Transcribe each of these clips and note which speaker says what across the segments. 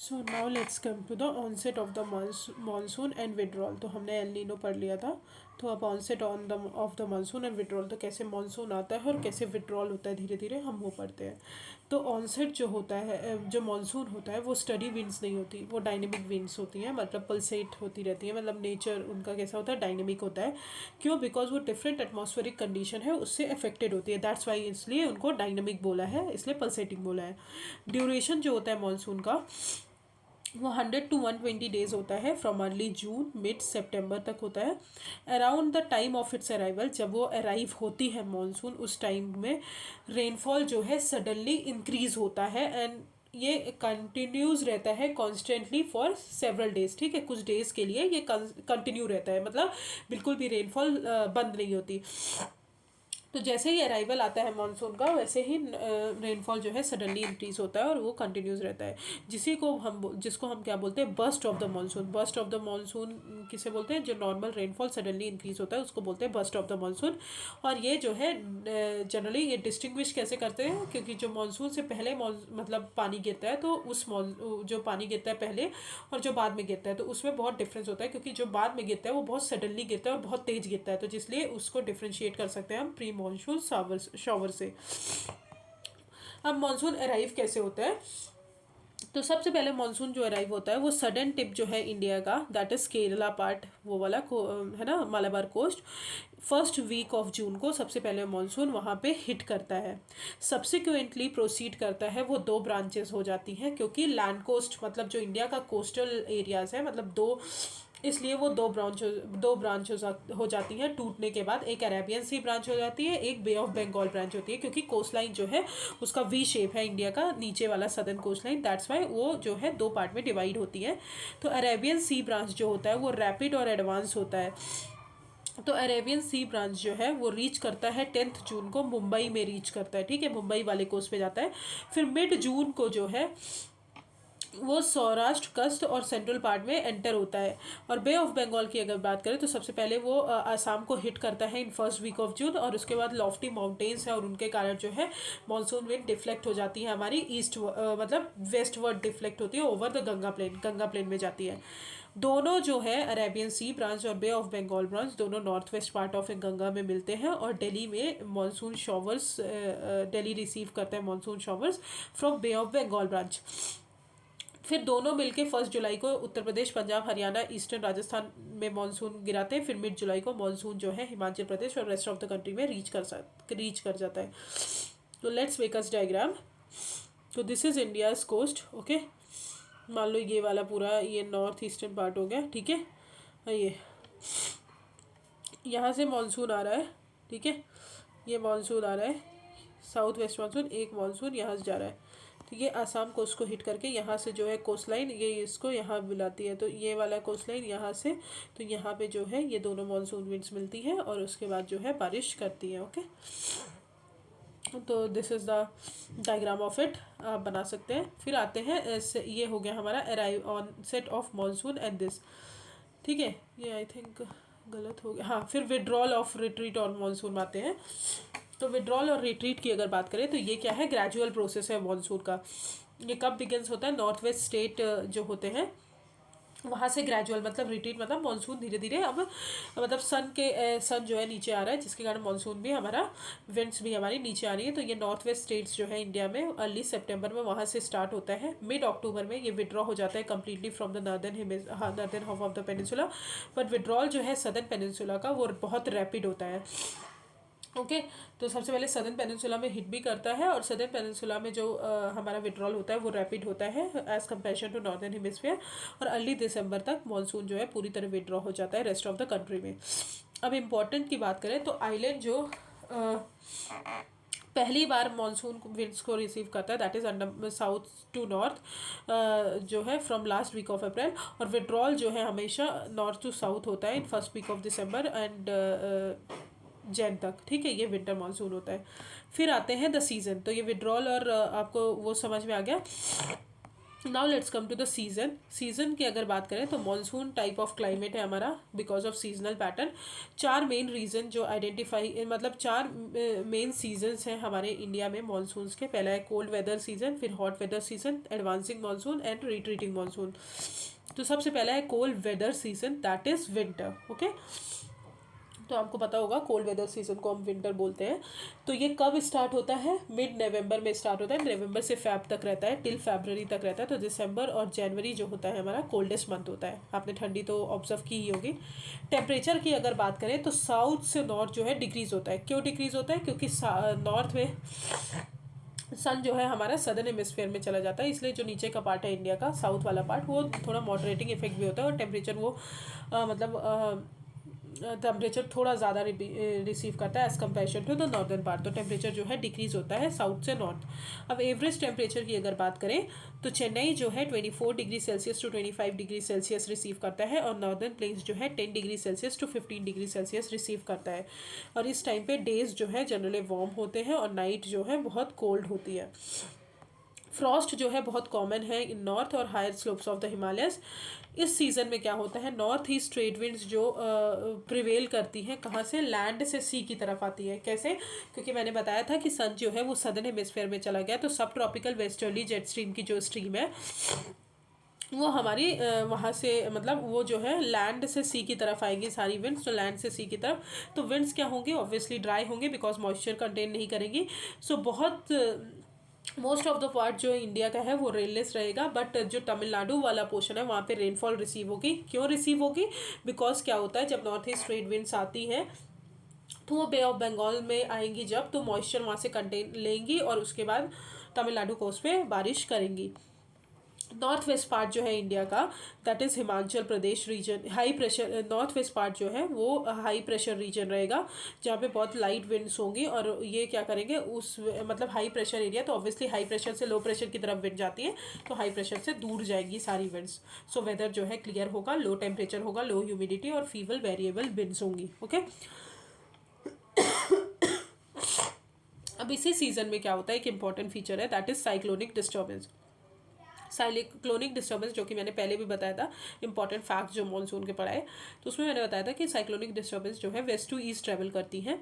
Speaker 1: So now let's come to the onset of the monsoon and withdrawal. तो हमने El Nino पढ़ लिया था। तो अब onset on the of the monsoon and withdrawal, तो कैसे मानसून आता है और कैसे विड्रॉल होता है धीरे धीरे हम वो पढ़ते हैं। तो ऑनसेट जो होता है, जो मानसून होता है, वो स्टडी विंड्स नहीं होती, वो डायनेमिक विंड्स होती हैं, मतलब पल्सेट होती रहती है, मतलब नेचर उनका कैसा होता है, डायनेमिक होता है। क्यों? बिकॉज वो डिफरेंट एटमॉस्फेरिक कंडीशन है उससे अफेक्टेड होती है, दैट्स वाई इसलिए उनको डायनेमिक बोला है, इसलिए पल्सेटिंग बोला है। ड्यूरेशन जो होता है मानसून का, वो 100 to 120 डेज होता है, from early June mid September तक होता है। Around the time of its arrival, जब वो अराइव होती है मानसून, उस टाइम में रेनफॉल जो है सडनली इंक्रीज होता है एंड ये कंटिन्यूज रहता है कॉन्स्टेंटली फॉर सेवरल डेज। ठीक है, कुछ डेज के लिए ये कंटिन्यू रहता है, मतलब बिल्कुल भी रेनफॉल बंद नहीं होती। तो जैसे ही अराइवल आता है मानसून का, वैसे ही रेनफॉल जो है सडनली इंक्रीज होता है और वो कंटिन्यूस रहता है। जिसको हम क्या बोलते हैं, burst of the monsoon. Burst of the monsoon किसे बोलते हैं? जो नॉर्मल रेनफॉल सडनली इंक्रीज होता है उसको बोलते हैं बर्स्ट ऑफ द मानसून। और ये जो है जनरली ये डिस्टिंग्विश कैसे करते हैं, क्योंकि जो मानसून से पहले मतलब पानी गिरता है, तो जो पानी गिरता है पहले और जो बाद में गिरता है, तो उसमें बहुत डिफरेंस होता है, क्योंकि जो बाद में गिरता है वो बहुत सडनली गिरता है और बहुत तेज गिरता है, तो जिसलिए उसको डिफ्रेंशिएट कर सकते हैं हम प्री मानसून शॉवर से। अब मानसून अराइव कैसे होता है? तो सबसे पहले मानसून जो अराइव होता है, वो सडन टिप जो है इंडिया का, दैट इज केरला पार्ट, वो वाला है ना, Malabar coast. First week of June को सबसे पहले मानसून वहाँ पे हिट करता है। सब्सिक्वेंटली प्रोसीड करता है, वो दो ब्रांचेस हो जाती हैं, क्योंकि लैंड कोस्ट मतलब जो इंडिया का कोस्टल एरियाज है, मतलब दो, इसलिए वो दो ब्रांच हो जाती हैं टूटने के बाद। एक अरेबियन सी ब्रांच हो जाती है, एक बे ऑफ बंगाल ब्रांच होती है, क्योंकि कोस्ट लाइन जो है उसका वी शेप है इंडिया का, नीचे वाला southern coast line, that's why वो जो है दो पार्ट में डिवाइड होती है। तो अरेबियन सी ब्रांच जो होता है वो रैपिड और एडवांस होता है। तो अरेबियन सी ब्रांच जो है वो रीच करता है 10 जून को, मुंबई में रीच करता है। ठीक है, मुंबई वाले कोस्ट पे जाता है। फिर मिड जून को जो है वो सौराष्ट्र, कस्ट और सेंट्रल पार्ट में एंटर होता है। और बे ऑफ बंगाल की अगर बात करें, तो सबसे पहले वो आसाम को हिट करता है in first week of June, और उसके बाद लॉफ्टी माउंटेन्स है और उनके कारण जो है मानसून विंड डिफ्लेक्ट हो जाती है हमारी ईस्ट, मतलब वेस्ट वर्ड डिफ्लेक्ट होती है ओवर द गंगा प्लेन में जाती है। दोनों जो है अरेबियन सी ब्रांच और बे ऑफ बंगाल ब्रांच, दोनों north west part of Ganga में मिलते हैं, और दिल्ली में मानसून शॉवर्स, दिल्ली रिसीव करता है monsoon showers from bay of Bengal branch. फिर दोनों मिलके 1 जुलाई को उत्तर प्रदेश, पंजाब, हरियाणा, ईस्टर्न राजस्थान में मानसून गिराते हैं। फिर मिड जुलाई को मानसून जो है हिमाचल प्रदेश और रेस्ट ऑफ द कंट्री में रीच कर जाता है। तो लेट्स मेक अस डायग्राम। तो this is India's coast. Okay, मान लो ये वाला पूरा ये नॉर्थ ईस्टर्न पार्ट हो गया। ठीक है, ये यहाँ से मानसून आ रहा है। ठीक है, ये मानसून आ रहा है, साउथ वेस्ट मानसून, एक मानसून यहाँ से जा रहा है। तो ये आसाम कोस्ट को हिट करके यहाँ से जो है कोस्ट लाइन ये इसको यहाँ मिलाती है, तो ये वाला कोस्ट लाइन यहाँ से, तो यहाँ पे जो है ये दोनों मानसून विंड्स मिलती है और उसके बाद जो है बारिश करती है। ओके, तो this is the diagram of it, आप बना सकते हैं। फिर आते हैं ये हो गया हमारा arrive on set of monsoon and this. ठीक है, ये आई थिंक गलत हो गया। हाँ, फिर विड्रॉल ऑफ रिट्रीट और मानसून आते हैं। तो विड्रॉल और रिट्रीट की अगर बात करें, तो ये क्या है, ग्रेजुअल प्रोसेस है मानसून का। ये कब बिगिंस होता है? नॉर्थ वेस्ट स्टेट जो होते हैं वहाँ से ग्रेजुअल, मतलब रिट्रीट मतलब मानसून धीरे धीरे अब मतलब सन जो है नीचे आ रहा है, जिसके कारण मानसून भी हमारा, विंड्स भी हमारी नीचे आ रही है। तो ये नॉर्थ वेस्ट स्टेट्स जो है इंडिया में अर्ली सितंबर में वहाँ से स्टार्ट होता है। मिड अक्टूबर में ये विड्रॉ हो जाता है completely from the northern half of the peninsula. But withdrawal जो है सदर्न पेनिनसुला का वो बहुत रैपिड होता है। ओके, तो सबसे पहले सदर्न पेनिनसुला में हिट भी करता है, और सदर्न पेनिनसुला में जो हमारा विड्रॉल होता है वो रैपिड होता है as comparison to northern hemisphere. और अर्ली दिसंबर तक मानसून जो है पूरी तरह विड्रॉ हो जाता है रेस्ट ऑफ द कंट्री में। अब इम्पॉर्टेंट की बात करें, तो आइलैंड जो पहली बार मानसून विंड्स को रिसीव करता है, that is under south to north जो है from last week of April. और विड्रॉल जो है हमेशा नॉर्थ टू साउथ होता है in first week of December and Jan तक। ठीक है, ये विंटर मानसून होता है। फिर आते हैं द सीज़न। तो ये विड्रॉल और आपको वो समझ में आ गया। Now let's come to the season. Season की अगर बात करें तो मानसून टाइप ऑफ क्लाइमेट है हमारा बिकॉज ऑफ सीजनल पैटर्न। चार मेन रीजन जो आइडेंटिफाई मतलब चार मेन सीजन्स हैं हमारे इंडिया में मानसून्स के। पहला है कोल्ड वेदर सीजन, फिर hot weather season, advancing monsoon and retreating monsoon. तो सबसे पहला है cold weather season, that is winter. Okay, तो आपको पता होगा कोल्ड वेदर सीजन को हम विंटर बोलते हैं। तो ये कब स्टार्ट होता है? मिड नवंबर में स्टार्ट होता है, नवंबर से फेब तक रहता है, टिल फरवरी तक रहता है। तो दिसंबर और जनवरी जो होता है हमारा कोल्डेस्ट मंथ होता है। आपने ठंडी तो ऑब्जर्व की ही होगी। टेम्परेचर की अगर बात करें तो साउथ से नॉर्थ जो है डिक्रीज होता है। क्यों डिक्रीज होता है? क्योंकि नॉर्थ में सन जो है हमारा सदर्न हेमिस्फेयर में चला जाता है, इसलिए जो नीचे का पार्ट है इंडिया का, साउथ वाला पार्ट, वो थोड़ा मॉडरेटिंग इफेक्ट भी होता है और टेम्परेचर वो मतलब टेम्परेचर थोड़ा ज़्यादा रिसीव करता है as comparison to the northern part. तो टेम्परेचर जो है डिक्रीज होता है साउथ से नॉर्थ। अब एवरेज टेम्परेचर की अगर बात करें तो चेन्नई जो है 24 degree Celsius to 25 degree Celsius receive करता है और नॉर्दर्न प्लेन्स जो है 10 degree Celsius to 15 degree Celsius receive करता है। और इस टाइम पे डेज जो है जनरली वार्म होते हैं और नाइट जो है बहुत कोल्ड होती है। फ्रॉस्ट जो है बहुत कॉमन है इन नॉर्थ और higher slopes of the Himalayas. इस सीज़न में क्या होता है, नॉर्थ ईस्ट ट्रेड विंड्स जो प्रिवेल करती हैं, कहाँ से? लैंड से सी की तरफ आती है। कैसे? क्योंकि मैंने बताया था कि सन जो है वो सदर्न हेमिस्फेयर में चला गया, तो सब ट्रॉपिकल वेस्टर्ली जेट स्ट्रीम की जो स्ट्रीम है वो हमारी वहाँ से मतलब वो जो है लैंड से सी की तरफ आएंगी सारी विंड्स, तो लैंड से सी की तरफ। तो विंड्स क्या होंगे? ऑब्वियसली ड्राई होंगे बिकॉज मॉइस्चर कंटेन नहीं करेंगी। सो बहुत मोस्ट ऑफ द पार्ट जो इंडिया का है वो रेनलेस रहेगा, बट जो तमिलनाडु वाला पोर्शन है वहाँ पे रेनफॉल रिसीव होगी। क्यों रिसीव होगी? बिकॉज क्या होता है, जब नॉर्थ ईस्ट ट्रेड विंड्स आती हैं तो वो बे ऑफ बंगाल में आएंगी जब, तो मॉइस्चर वहाँ से कंटेन लेंगी और उसके बाद तमिलनाडु कोस्ट पे बारिश करेंगी। नॉर्थ वेस्ट पार्ट जो है इंडिया का, that is Himachal Pradesh region, high pressure. North west part जो है वो हाई प्रेशर रीजन रहेगा जहाँ पे बहुत लाइट विंड्स होंगी और ये क्या करेंगे उस मतलब हाई प्रेशर एरिया, तो ऑब्वियसली हाई प्रेशर से लो प्रेशर की तरफ विंड जाती है, तो हाई प्रेशर से दूर जाएगी सारी विंड्स। सो वेदर जो है क्लियर होगा, लो टेम्परेचर होगा, लो ह्यूमिडिटी और फीवल वेरिएबल विंड्स होंगी। ओके, अब इसी सीजन में क्या होता है, एक इंपॉर्टेंट फीचर है, that is cyclonic disturbance. Cyclonic disturbance जो कि मैंने पहले भी बताया था, इंपॉर्टेंट फैक्ट जो मानसून के पढ़ाए, तो उसमें मैंने बताया था कि साइक्लोनिक डिस्टर्बेंस जो है वेस्ट टू ईस्ट ट्रेवल करती हैं।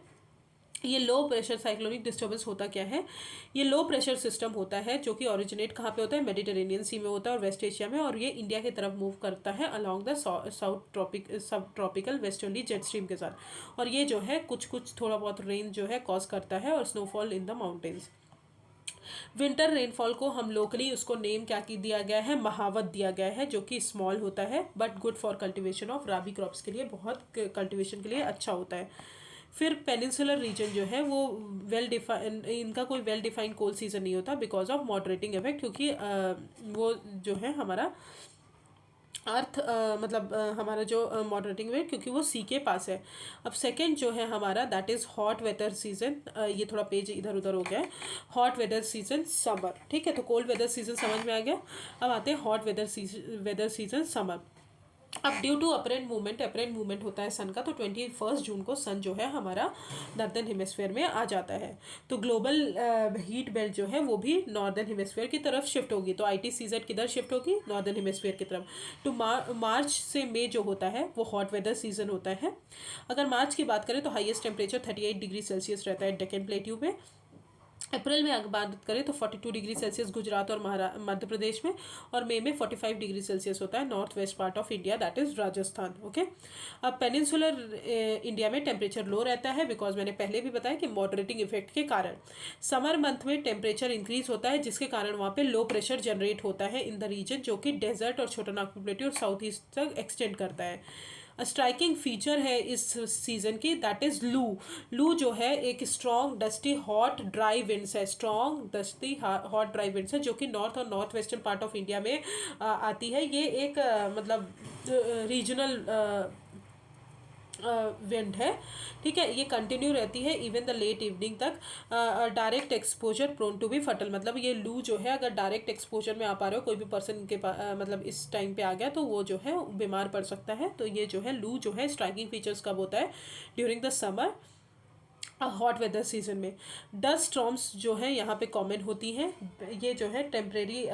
Speaker 1: ये लो प्रेशर साइक्लोनिक डिस्टर्बेंस होता क्या है? ये लो प्रेशर सिस्टम होता है जो कि ओरिजिनेट कहाँ पे होता है? मेडिटेरेनियन सी में होता है और वेस्ट एशिया में, और ये इंडिया की तरफ मूव करता है अलॉन्ग द साउथ सब ट्रॉपिकल वेस्टर्ली जेट स्ट्रीम के साथ। और ये जो है कुछ कुछ थोड़ा बहुत रेन जो है कॉज करता है और snowfall in the mountains. Winter rainfall को हम लोकली उसको नेम क्या की दिया गया है? महावत दिया गया है, जो कि स्मॉल होता है but good for cultivation of rabi crops के लिए, बहुत कल्टीवेशन के लिए अच्छा होता है। फिर पेनिनसुलर रीजन जो है वो वेल डिफाइन, इनका कोई वेल डिफाइंड कोल्ड सीजन नहीं होता बिकॉज ऑफ मॉडरेटिंग इफेक्ट, क्योंकि वो जो है हमारा अर्थ मतलब हमारा जो मॉडरेटिंग वेट, क्योंकि वो सी के पास है। अब सेकंड जो है हमारा that is hot weather season. ये थोड़ा पेज इधर उधर हो गया है। हॉट वेदर सीजन समर, ठीक है, तो कोल्ड वेदर सीजन समझ में आ गया। अब आते हैं हॉट वेदर सीजन समर। अब ड्यू टू अपरेंट मूवमेंट होता है सन का, तो 21 जून को सन जो है हमारा नॉर्दर्न हेमिस्फेयर में आ जाता है। तो ग्लोबल हीट बेल्ट जो है वो भी नॉर्दर्न हेमिस्फेयर की तरफ शिफ्ट होगी। तो ITCZ किधर शिफ्ट होगी? नॉर्दर्न हेमिस्फेयर की तरफ। तो मार्च से मई जो होता है वो हॉट वेदर सीजन होता है। अगर मार्च की बात करें तो हाईएस्ट टेम्परेचर 38 डिग्री सेल्सियस रहता है डेक्कन प्लेट्यू पे। अप्रैल में अगर बात करें तो 42 डिग्री सेल्सियस गुजरात और मध्य प्रदेश में, और मई में 45 डिग्री सेल्सियस होता है north west part of India, that is Rajasthan. Okay, अब पेनिनसुलर इंडिया में टेम्परेचर लो रहता है बिकॉज मैंने पहले भी बताया कि मॉडरेटिंग इफेक्ट के कारण। समर मंथ में टेम्परेचर इंक्रीज होता है जिसके कारण वहाँ पे लो प्रेशर जनरेट होता है इन द रीजन, जो कि डेजर्ट और छोटा नागपुर प्लेट्यू और साउथ ईस्ट तक एक्सटेंड करता है। स्ट्राइकिंग फीचर है इस सीजन की, दैट इज लू। लू जो है एक strong dusty hot dry winds है, strong dusty hot dry winds है, जो कि नॉर्थ और north western part of India में आती है। ये एक मतलब रीजनल विंड है, ठीक है। ये कंटिन्यू रहती है इवन द लेट इवनिंग तक। Direct exposure prone to be fatal, मतलब ये लू जो है अगर डायरेक्ट एक्सपोजर में आ पा रहे हो, कोई भी पर्सन इनके मतलब इस टाइम पे आ गया तो वो जो है बीमार पड़ सकता है। तो ये जो है लू जो है स्ट्राइकिंग फीचर्स कब होता है? During the summer. Hot weather season में डस्ट स्टॉर्म्स जो है यहाँ पे कॉमन होती हैं। ये जो है टेम्परेरी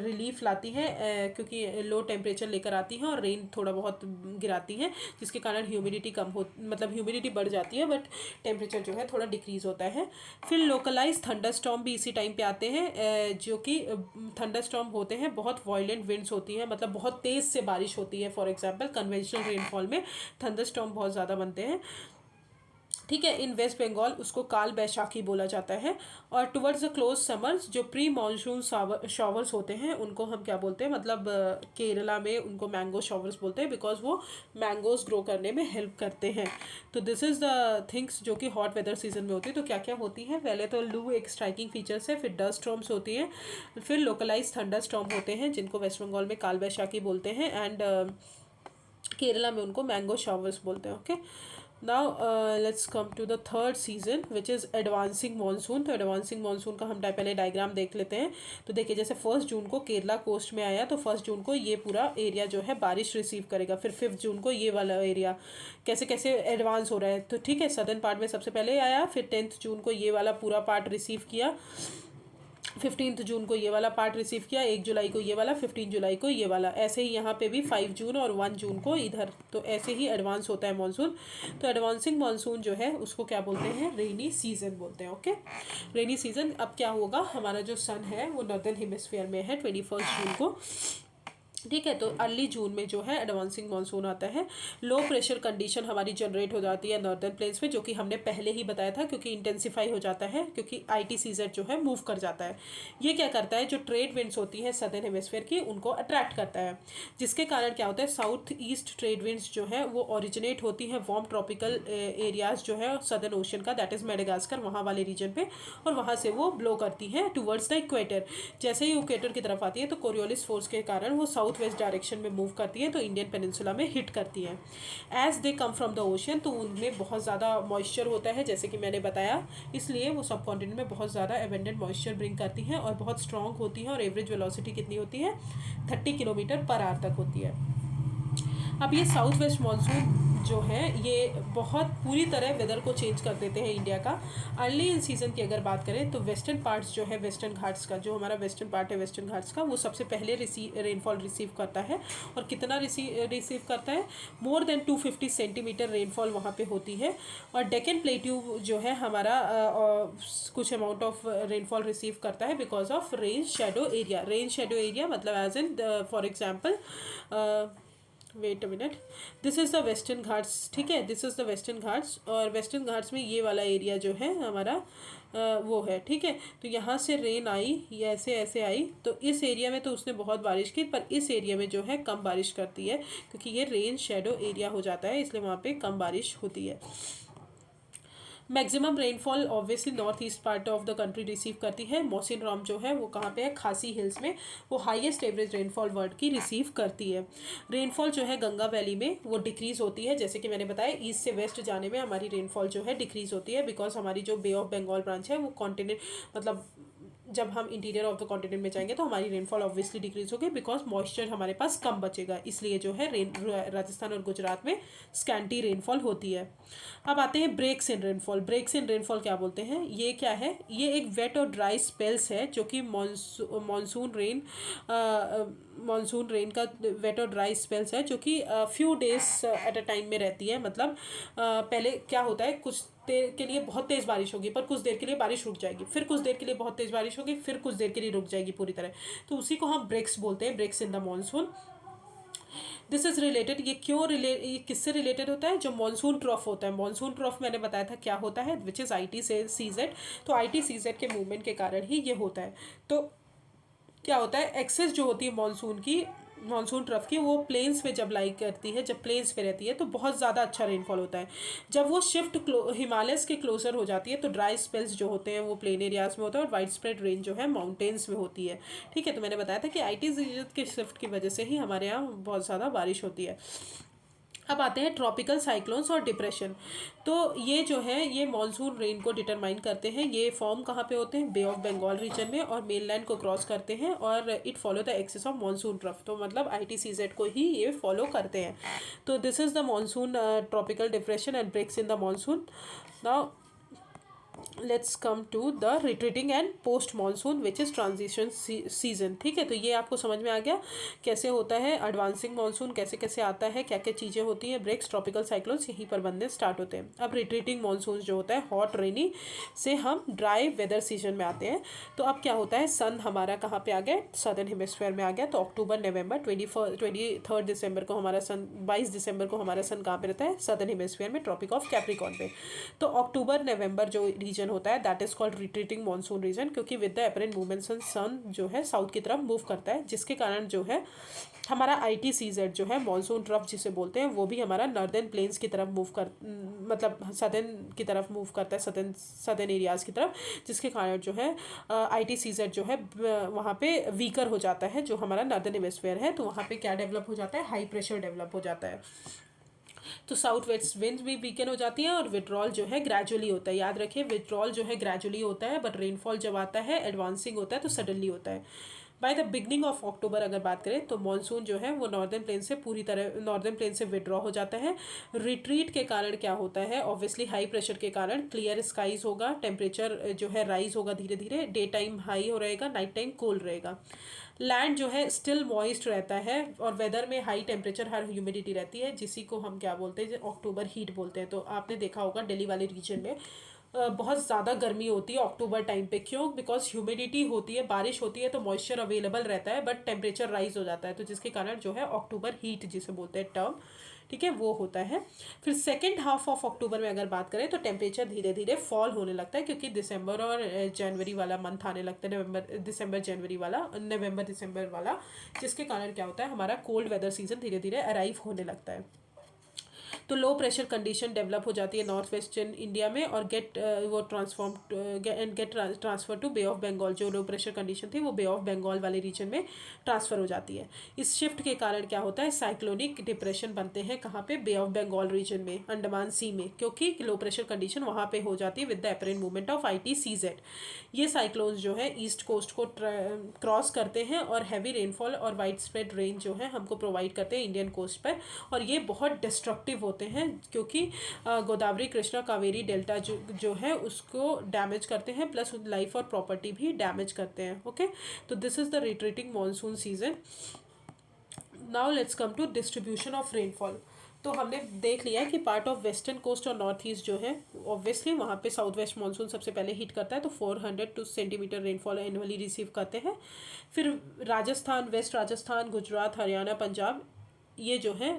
Speaker 1: रिलीफ लाती है, क्योंकि लो टेम्परेचर लेकर आती है और रेन थोड़ा बहुत गिराती है, जिसके कारण ह्यूमिडिटी कम हो, मतलब ह्यूमिडिटी बढ़ जाती है, बट टेम्परेचर जो है थोड़ा डिक्रीज होता है। फिर लोकलाइज थंडर स्टॉर्म भी इसी टाइम पे आते हैं, जो कि थंडर स्टॉर्म होते हैं, बहुत वायलेंट विंड्स होती हैं, मतलब बहुत तेज़ से बारिश होती है। फॉर एग्जाम्पल कन्वेंशनल रेनफॉल में थंडर स्टॉर्म बहुत ज़्यादा बनते हैं। ठीक है, इन वेस्ट बंगाल उसको काल बैशाखी बोला जाता है। और टुवर्ड्स द क्लोज समर्स जो प्री मानसून शॉवर्स होते हैं उनको हम क्या बोलते हैं, मतलब केरला में उनको मैंगो शॉवर्स बोलते हैं, बिकॉज वो मैंगोज ग्रो करने में हेल्प करते हैं। तो दिस इज़ द थिंग्स जो कि हॉट वेदर सीजन में होती है। तो क्या क्या होती है, पहले तो लू एक स्ट्राइकिंग फीचर्स है, फिर डस्ट स्टॉर्म्स होती हैं, फिर लोकलाइज थंडर स्टॉर्म होते हैं जिनको वेस्ट बंगाल में काल बैशाखी बोलते हैं, एंड केरला में उनको मैंगो शॉवर्स बोलते हैं। Okay, now let's come to the third season which is advancing monsoon. तो एडवांसिंग मानसून का हम पहले डायग्राम देख लेते हैं। तो देखिए, जैसे 1 जून को केरला कोस्ट में आया, तो 1 जून को ये पूरा एरिया जो है बारिश रिसीव करेगा। फिर 5 जून को ये वाला एरिया कैसे कैसे एडवांस हो रहा है। तो ठीक है, सदर्न पार्ट में सबसे पहले आया, फिर 10 जून को ये वाला पूरा पार्ट रिसीव किया, 15 जून को ये वाला पार्ट रिसीव किया, 1 जुलाई को ये वाला, 15 जुलाई को ये वाला, ऐसे ही यहाँ पे भी 5 जून और 1 जून को इधर। तो ऐसे ही एडवांस होता है मानसून। तो एडवांसिंग मानसून जो है उसको क्या बोलते हैं, रेनी सीजन बोलते हैं। ओके, रेनी सीजन अब क्या होगा, हमारा जो सन है वो नॉर्दर्न हेमिस्फीयर में है 21 जून को। ठीक है, तो अर्ली जून में जो है एडवांसिंग मानसून आता है। लो प्रेशर कंडीशन हमारी जनरेट हो जाती है नॉर्दर्न प्लेन्स में, जो कि हमने पहले ही बताया था, क्योंकि इंटेंसिफाई हो जाता है, क्योंकि ITCZ जो है मूव कर जाता है। ये क्या करता है, जो ट्रेड विंड्स होती है सदर्न हेमिस्फीयर की, उनको अट्रैक्ट करता है, जिसके कारण क्या होता है, साउथ ईस्ट ट्रेड विंड्स जो है वो ओरिजिनेट होती है वार्म ट्रॉपिकल एरियाज जो है सदर्न ओशन का, दैट इज मेडागास्कर, वहाँ वाले रीजन पे, और वहाँ से वो ब्लो करती है टूवर्ड्स द इक्वेटर। जैसे ही इक्वेटर की तरफ आती है तो कोरियोलिस फोर्स के कारण वो साउथ वेस्ट डायरेक्शन में मूव करती है, तो इंडियन पेनिनसुला में हिट करती है। As they come from the ocean, तो उनमें बहुत ज़्यादा मॉइस्चर होता है, जैसे कि मैंने बताया, इसलिए वो सब कॉन्टिनेंट में बहुत ज़्यादा एबेंडेंट मॉइस्चर ब्रिंग करती है और बहुत स्ट्रॉन्ग होती है, और एवरेज वेलोसिटी कितनी होती है, 30 किलोमीटर पर आवर तक होती है। अब ये साउथ वेस्ट मानसून जो है ये बहुत पूरी तरह वेदर को चेंज कर देते हैं इंडिया का। अर्ली इन सीजन की अगर बात करें तो वेस्टर्न पार्ट्स जो है, वेस्टर्न घाट्स का जो हमारा वेस्टर्न पार्ट है वेस्टर्न घाट्स का, वो सबसे पहले रेनफॉल रिसीव करता है। और कितना रिसीव करता है, मोर देन 250 सेंटीमीटर रेनफॉल वहाँ पे होती है। और डेक्कन प्लेट्यू जो है हमारा कुछ अमाउंट ऑफ रेनफॉल रिसीव करता है because of rain shadow area. Rain shadow area मतलब as in for example, wait a minute, this is the western Ghats. ठीक है, this is the western Ghats, और वेस्टर्न घाट्स में ये वाला एरिया जो है हमारा वो है। ठीक है, तो यहाँ से रेन आई, ये ऐसे ऐसे आई, तो इस एरिया में तो उसने बहुत बारिश की, पर इस एरिया में जो है कम बारिश करती है, क्योंकि ये रेन शेडो एरिया हो जाता है, इसलिए वहाँ पे कम बारिश होती है। Maximum rainfall obviously north east part of the country receive करती है। मौसिन राम जो है वो कहाँ पे है, खासी हिल्स में, वो हाईएस्ट एवरेज रेनफॉल वर्ल्ड की रिसीव करती है। रेनफॉल जो है गंगा वैली में वो डिक्रीज होती है, जैसे कि मैंने बताया ईस्ट से वेस्ट जाने में हमारी रेनफॉल जो है डिक्रीज होती है, बिकॉज हमारी जो बे ऑफ बंगाल ब्रांच है वो कॉन्टिनेंट, मतलब जब हम इंटीरियर ऑफ द कॉन्टिनेंट में जाएंगे तो हमारी रेनफॉल ऑब्वियसली डिक्रीज होगी, बिकॉज मॉइस्चर हमारे पास कम बचेगा, इसलिए जो है राजस्थान और गुजरात में स्कैंटी रेनफॉल होती है। अब आते हैं breaks in rainfall. Breaks in rainfall क्या बोलते हैं, ये क्या है, ये एक वेट और ड्राई स्पेल्स है जो कि मानसून रेन का वेट और ड्राई स्पेल्स है, जो कि few days at a time में रहती है। मतलब पहले क्या होता है, कुछ देर के लिए बहुत तेज़ बारिश होगी, पर कुछ देर के लिए बारिश रुक जाएगी, फिर कुछ देर के लिए बहुत तेज़ बारिश होगी, फिर कुछ देर के लिए रुक जाएगी पूरी तरह, तो उसी को हम ब्रेक्स बोलते हैं, breaks in the monsoon. This is related, ये किससे रिलेटेड होता है, जो मानसून ट्रफ होता है। मानसून ट्रफ मैंने बताया था क्या होता है, विच इज़ ITCZ। तो ITCZ के मूवमेंट के कारण ही ये होता है। तो क्या होता है, एक्सेस जो होती है मानसून ट्रफ की, वो प्लेन्स पे जब लाई करती है, जब प्लेन्स पे रहती है तो बहुत ज़्यादा अच्छा रेनफॉल होता है। जब वो शिफ्ट हिमालयस के क्लोजर हो जाती है तो ड्राई स्पेल्स जो होते हैं वो प्लेन एरियाज में होता है, और वाइड स्प्रेड रेन जो है माउंटेन्स में होती है। ठीक है, तो मैंने बताया था कि ITCZ के शिफ्ट की वजह से ही हमारे यहाँ बहुत ज़्यादा बारिश होती है। अब आते हैं ट्रॉपिकल साइक्लोन्स और डिप्रेशन। तो ये जो है ये मॉनसून रेन को डिटरमाइन करते हैं। ये फॉर्म कहाँ पे होते हैं, बे ऑफ बंगाल रीजन में, और मेनलैंड को क्रॉस करते हैं, और it follow the axis of monsoon trough. तो मतलब ITCZ को ही ये फॉलो करते हैं। तो this is the monsoon tropical depression and breaks in the monsoon. Now let's come to the retreating and post monsoon which is transition season. ठीक है, तो ये आपको समझ में आ गया कैसे होता है एडवांसिंग मानसून, कैसे कैसे आता है, क्या क्या चीज़ें होती हैं, ब्रेक्स, ट्रॉपिकल साइक्लोन्स यहीं पर बनने स्टार्ट होते हैं। अब रिट्रीटिंग मानसून जो होता है हॉट रेनी से हम ड्राई वेदर सीजन में आते हैं। तो अब क्या होता है, सन हमारा कहाँ पे आ गया, सदर्न हेमिस्फेयर में आ गया। तो अक्टूबर नवंबर 23 दिसंबर को हमारा सन, 22 दिसंबर को हमारा सन कहाँ पे रहता है, सदर्न हेमिस्फेयर में, ट्रॉपिक ऑफ कैप्रिकॉर्न पे। तो अक्टूबर नवंबर जो रीजन होता है that is called retreating monsoon region, क्योंकि with the apparent movement sun जो है साउथ की तरफ मूव करता है, जिसके कारण जो है हमारा ITCZ जो है मानसून ट्रफ जिसे बोलते हैं, वो भी हमारा नॉर्दर्न प्लेन्स की तरफ मूव कर, मतलब सदर्न की तरफ मूव करता है, सदर्न एरियाज़ की तरफ, जिसके कारण जो है ITCZ जो है वहाँ पे वीकर हो जाता है, जो हमारा नॉर्दर्न हेमिस्फेयर है। तो वहाँ पे क्या डेवलप हो जाता है, हाई प्रेशर डेवलप हो जाता है। तो साउथ वेस्ट विंड्स भी वीकन हो जाती हैं और विड्रॉल जो है ग्रेजुअली होता है। याद रखिए विड्रॉल जो है ग्रेजुअली होता है, बट रेनफॉल जब आता है एडवांसिंग होता है तो सडनली होता है। By the beginning of October अगर बात करें तो मानसून जो है वो नॉर्दर्न प्लेन से पूरी तरह नॉर्दर्न प्लेन से विड्रॉ हो जाता है। रिट्रीट के कारण क्या होता है, ऑब्वियसली हाई प्रेशर के कारण क्लियर स्काइज होगा, टेम्परेचर जो है राइज होगा धीरे धीरे, डे टाइम हाई हो रहेगा, नाइट टाइम कोल्ड रहेगा। लैंड जो है स्टिल मॉइस्ट रहता है और वेदर में हाई टेम्परेचर, हर ह्यूमिडिटी रहती है, जिसी को हम क्या बोलते हैं, अक्टूबर हीट बोलते हैं। तो आपने देखा होगा दिल्ली वाले रीजन में बहुत ज़्यादा गर्मी होती है अक्टूबर टाइम पे। क्यों? बिकॉज ह्यूमिडिटी होती है, बारिश होती है तो मॉइस्चर अवेलेबल रहता है, बट टेम्परेचर राइज हो जाता है, तो जिसके कारण जो है अक्टूबर हीट जिसे बोलते हैं टर्म, ठीक है, वो होता है। फिर सेकेंड हाफ ऑफ अक्टूबर में अगर बात करें तो टेम्परेचर धीरे धीरे फॉल होने लगता है, क्योंकि दिसंबर और जनवरी वाला मंथ आने लगता है, नवंबर दिसंबर वाला, जिसके कारण क्या होता है, हमारा कोल्ड वेदर सीजन धीरे धीरे अराइव होने लगता है। तो लो प्रेशर कंडीशन डेवलप हो जाती है नॉर्थ वेस्टर्न इंडिया में और वो get transfer to bay of Bengal. जो लो प्रेशर कंडीशन थी वो बे ऑफ बंगाल वाले रीजन में ट्रांसफर हो जाती है। इस शिफ्ट के कारण क्या होता है, साइक्लोनिक डिप्रेशन बनते हैं कहाँ पे, बे ऑफ बंगाल रीजन में, अंडमान सी में, क्योंकि लो प्रेशर कंडीशन वहाँ पे हो जाती है with the apparent movement of ITCZ। ये साइक्लोन्स जो है ईस्ट कोस्ट को क्रॉस करते हैं और हैवी रेनफॉल और वाइड स्प्रेड रेन जो है हमको प्रोवाइड करते हैं इंडियन कोस्ट पर, और ये बहुत डिस्ट्रक्टिव होते हैं, क्योंकि गोदावरी कृष्णा कावेरी डेल्टा जो है उसको डैमेज करते हैं, प्लस लाइफ और प्रॉपर्टी भी डैमेज करते हैं। ओके, तो this is the retreating monsoon season. Now let's come to distribution of rainfall. तो हमने देख लिया है कि पार्ट ऑफ वेस्टर्न कोस्ट और नॉर्थ ईस्ट जो है ऑब्वियसली वहाँ पे साउथ वेस्ट मानसून सबसे पहले हिट करता है, तो 400 सेंटीमीटर रेनफॉल एनुअली रिसीव करते हैं। फिर राजस्थान, वेस्ट राजस्थान, गुजरात, हरियाणा, पंजाब, ये जो है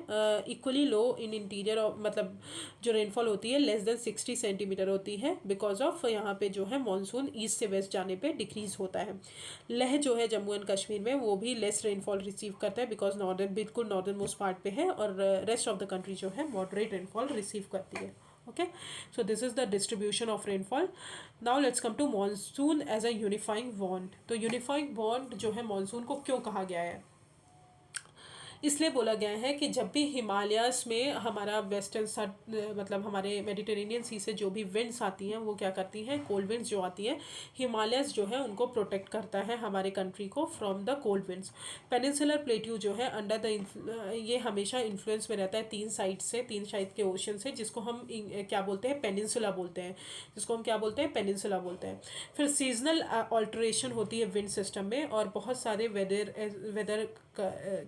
Speaker 1: इक्वली लो इन इंटीरियर, मतलब जो रेनफॉल होती है लेस देन 60 सेंटीमीटर होती है, बिकॉज ऑफ यहाँ पे जो है मानसून ईस्ट से वेस्ट जाने पे डिक्रीज होता है। लेह जो है जम्मू एंड कश्मीर में, वो भी लेस रेनफॉल रिसीव करता है, बिकॉज नॉर्दर्न, बिल्कुल नॉर्दर्न मोस्ट पार्ट पे है, और रेस्ट ऑफ द कंट्री जो है मॉडरेट रेनफॉल रिसीव करती है। Okay, so this is the distribution of rainfall. Now let's come to monsoon as a unifying bond. तो यूनिफाइंग बॉन्ड जो है मानसून को क्यों कहा गया है, इसलिए बोला गया है कि जब भी हिमालयास में हमारा वेस्टर्न साइड, मतलब हमारे मेडिटेरेनियन सी से जो भी विंड्स आती हैं वो क्या करती हैं, कोल्ड विंड्स जो आती हैं, हिमालयास जो है उनको प्रोटेक्ट करता है हमारे कंट्री को from the cold winds. Peninsular plateau जो है अंडर द ये हमेशा इन्फ्लुएंस में रहता है तीन साइड के ओशन से, जिसको हम क्या बोलते हैं, पेनिनसुला बोलते हैं, जिसको हम क्या बोलते हैं, पेनिनसुला बोलते हैं। फिर सीजनल ऑल्ट्रेशन होती है विंड सिस्टम में, और बहुत सारे वेदर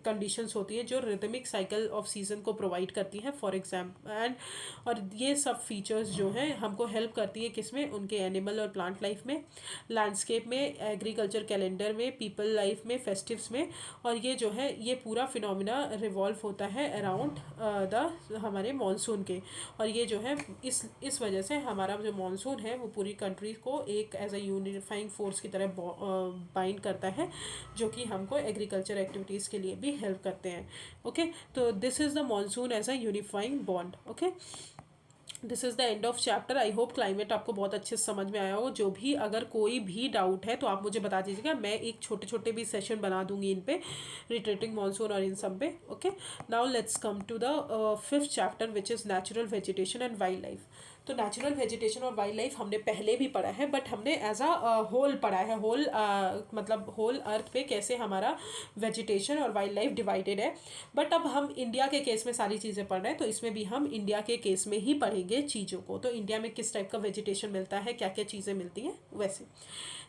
Speaker 1: कंडीशंस होती है जो रिदमिक साइकिल ऑफ सीजन को प्रोवाइड करती हैं, फॉर एग्जाम्पल एंड, और ये सब फीचर्स जो हैं हमको हेल्प करती है किसमें, उनके एनिमल और प्लांट लाइफ में, लैंडस्केप में, एग्रीकल्चर कैलेंडर में, पीपल लाइफ में, फेस्टिव्स में। और ये जो है ये पूरा फिनोमिना रिवॉल्व होता है अराउंड द हमारे मानसून के, और ये जो है इस वजह से हमारा जो मानसून है वो पूरी कंट्री को एक एज अ यूनिफाइंग फोर्स की तरह बाइंड करता है, जो कि हमको एग्रीकल्चर एक्टिविटीज़ के लिए भी हेल्प करते हैं। ओके, तो this is the monsoon as a unifying bond. Okay, this is the end of chapter. I hope climate आपको बहुत अच्छे से समझ में आया हो। जो भी अगर कोई भी डाउट है तो आप मुझे बता दीजिएगा, मैं एक छोटे छोटे भी सेशन बना दूंगी इन पे, रिट्रीटिंग मानसून और इन सब पे। Okay, now let's come to the 5th chapter which is natural vegetation and wild life. तो नेचुरल वेजिटेशन और वाइल्ड लाइफ हमने पहले भी पढ़ा है, बट हमने एज अ होल पढ़ा है, होल मतलब होल अर्थ पे कैसे हमारा वेजिटेशन और वाइल्ड लाइफ डिवाइडेड है। बट अब हम इंडिया के केस में सारी चीज़ें पढ़ रहे हैं, तो इसमें भी हम इंडिया के केस में ही पढ़ेंगे चीज़ों को। तो इंडिया में किस टाइप का वेजिटेशन मिलता है, क्या क्या चीज़ें मिलती हैं वैसे।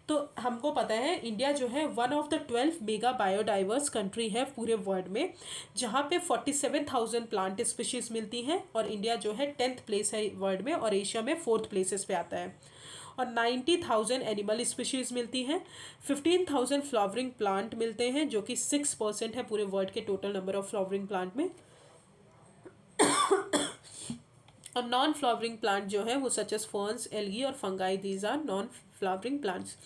Speaker 1: तो हमको पता है इंडिया जो है one of the 12 mega biodiverse country है पूरे वर्ल्ड में, जहाँ पे 47,000 प्लांट स्पीशीज मिलती हैं, और इंडिया जो है 10th प्लेस है वर्ल्ड में, और एशिया में 4th प्लेसेस पे आता है। और 90,000 एनिमल स्पीशीज मिलती हैं, 15,000 फ्लावरिंग प्लांट मिलते हैं, जो कि 6% है पूरे वर्ल्ड के total number of flowering plant में। और नॉन फ्लावरिंग प्लांट जो है वो सच एस फर्न्स, एल्गी और fungi, these are non flowering plants.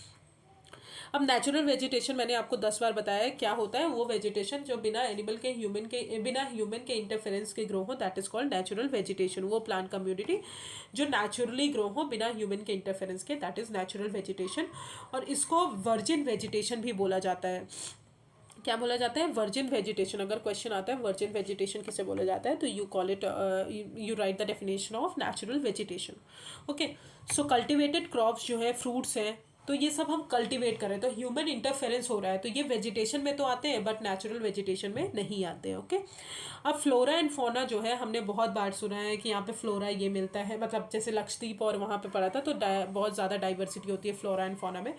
Speaker 1: अब नेचुरल वेजिटेशन मैंने आपको 10 बार बताया है क्या होता है। वो वेजिटेशन जो बिना ह्यूमन के इंटरफेरेंस के ग्रो हो, that is called natural vegetation. वो प्लांट कम्युनिटी जो नेचुरली ग्रो हो बिना ह्यूमन के इंटरफेरेंस के, दैट इज नेचुरल वेजिटेशन। और इसको वर्जिन वेजिटेशन भी बोला जाता है। क्या बोला जाता है? Virgin vegetation. अगर क्वेश्चन आता है वर्जिन वेजिटेशन किसे बोला जाता है, तो you call it, you right the definition of natural vegetation. Okay, so cultivated crops जो है, फ्रूट्स हैं, तो ये सब हम कल्टीवेट करें, तो ह्यूमन इंटरफेरेंस हो रहा है, तो ये वेजिटेशन में तो आते हैं बट नेचुरल वेजिटेशन में नहीं आते हैं। ओके, अब फ्लोरा एंड फौना जो है हमने बहुत बार सुना है कि यहाँ पे फ्लोरा ये मिलता है, मतलब जैसे लक्षद्वीप और वहाँ पे पढ़ा था, तो बहुत ज़्यादा डाइवर्सिटी होती है फ्लोरा एंड फौना में।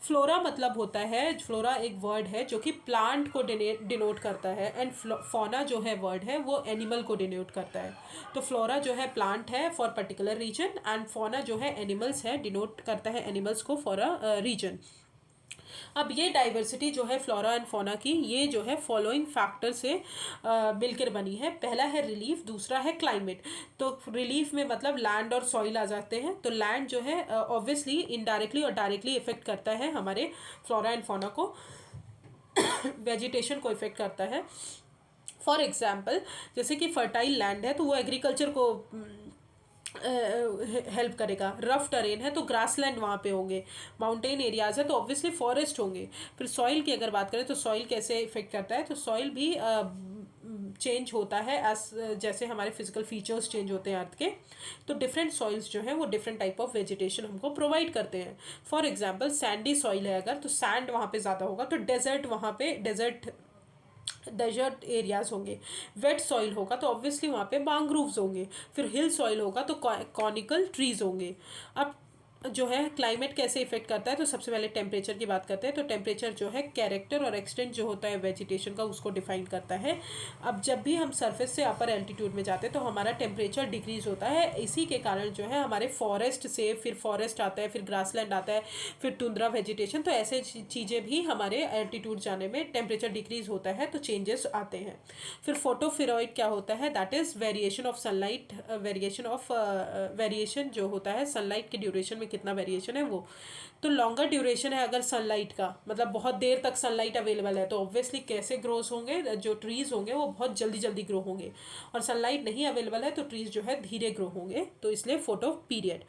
Speaker 1: फ्लोरा मतलब होता है, फ्लोरा एक वर्ड है जो कि प्लांट को डिनोट करता है, एंड फौना जो है वर्ड है वो एनिमल को डिनोट करता है। तो फ्लोरा जो है प्लांट है for particular region, and fauna जो है एनिमल्स है, डिनोट करता है एनिमल्स को फॉर अ रीजन। अब ये डाइवर्सिटी जो है फ्लोरा एंड फौना की, ये जो है फॉलोइंग फैक्टर से मिलकर बनी है। पहला है रिलीफ, दूसरा है क्लाइमेट। तो रिलीफ में मतलब लैंड और सॉइल आ जाते हैं। तो लैंड जो है ऑब्वियसली इनडायरेक्टली और डायरेक्टली इफेक्ट करता है हमारे फ्लोरा एंड फौना को, वेजिटेशन को इफेक्ट करता है। फॉर एग्जाम्पल, जैसे कि फर्टाइल लैंड है तो वो एग्रीकल्चर को हेल्प करेगा। रफ टरेन है तो ग्रास लैंड वहाँ पे होंगे। माउंटेन एरियाज है तो ऑब्वियसली फॉरेस्ट होंगे। फिर सॉइल की अगर बात करें तो सॉइल कैसे इफेक्ट करता है, तो सॉइल भी चेंज होता है एज जैसे हमारे फिजिकल फीचर्स चेंज होते हैं अर्थ के। तो डिफरेंट सॉइल्स जो है वो डिफरेंट टाइप ऑफ वेजिटेशन हमको प्रोवाइड करते हैं। फॉर एग्जाम्पल सैंडी सॉइल है अगर, तो सैंड वहाँ पे ज़्यादा होगा, तो डेजर्ट वहाँ पे डेजर्ट एरियाज होंगे। वेट सॉइल होगा तो ऑब्वियसली वहाँ पे मैंग्रोव्स होंगे। फिर हिल सॉइल होगा तो कॉनिकल ट्रीज होंगे। अब जो है क्लाइमेट कैसे इफेक्ट करता है, तो सबसे पहले टेम्परेचर की बात करते हैं। तो टेम्परेचर जो है कैरेक्टर और एक्सटेंट जो होता है वेजिटेशन का, उसको डिफाइन करता है। अब जब भी हम सरफेस से अपर एल्टीट्यूड में जाते हैं तो हमारा टेम्परेचर डिक्रीज होता है। इसी के कारण जो है हमारे फॉरेस्ट से, फिर फॉरेस्ट आता है, फिर ग्रासलैंड आता है, फिर टुंड्रा वेजिटेशन, तो ऐसे चीज़ें भी हमारे एल्टीट्यूड जाने में टेम्परेचर डिक्रीज होता है तो चेंजेस आते हैं। फिर फोटोफिरोइड क्या होता है, that is variation of sunlight, variation जो होता है सनलाइट के ड्यूरेशन में कितना वेरिएशन है वो। तो लॉन्गर ड्यूरेशन है अगर सनलाइट का, मतलब बहुत देर तक सनलाइट अवेलेबल है, तो ऑब्वियसली कैसे ग्रोस होंगे, जो ट्रीज़ होंगे वो बहुत जल्दी जल्दी ग्रो होंगे। और सनलाइट नहीं अवेलेबल है तो ट्रीज़ जो है धीरे ग्रो होंगे, तो इसलिए फोटो पीरियड।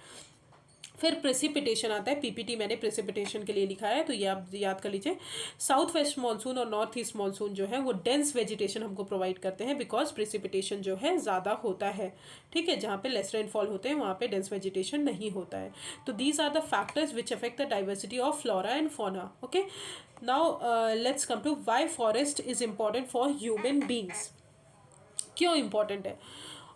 Speaker 1: फिर प्रेसिपिटेशन आता है, पीपीटी मैंने प्रेसिपिटेशन के लिए लिखा है तो ये आप याद कर लीजिए। साउथ वेस्ट मानसून और नॉर्थ ईस्ट मानसून जो है वो डेंस वेजिटेशन हमको प्रोवाइड करते हैं, बिकॉज प्रेसिपिटेशन जो है ज़्यादा होता है। ठीक है, जहाँ पे लेस रेनफॉल होते हैं वहाँ पे डेंस वेजिटेशन नहीं होता है। तो these are the factors which affect the diversity of flora and fauna. Okay, now let's come to why forest is important for human beings. क्यों इम्पॉर्टेंट है?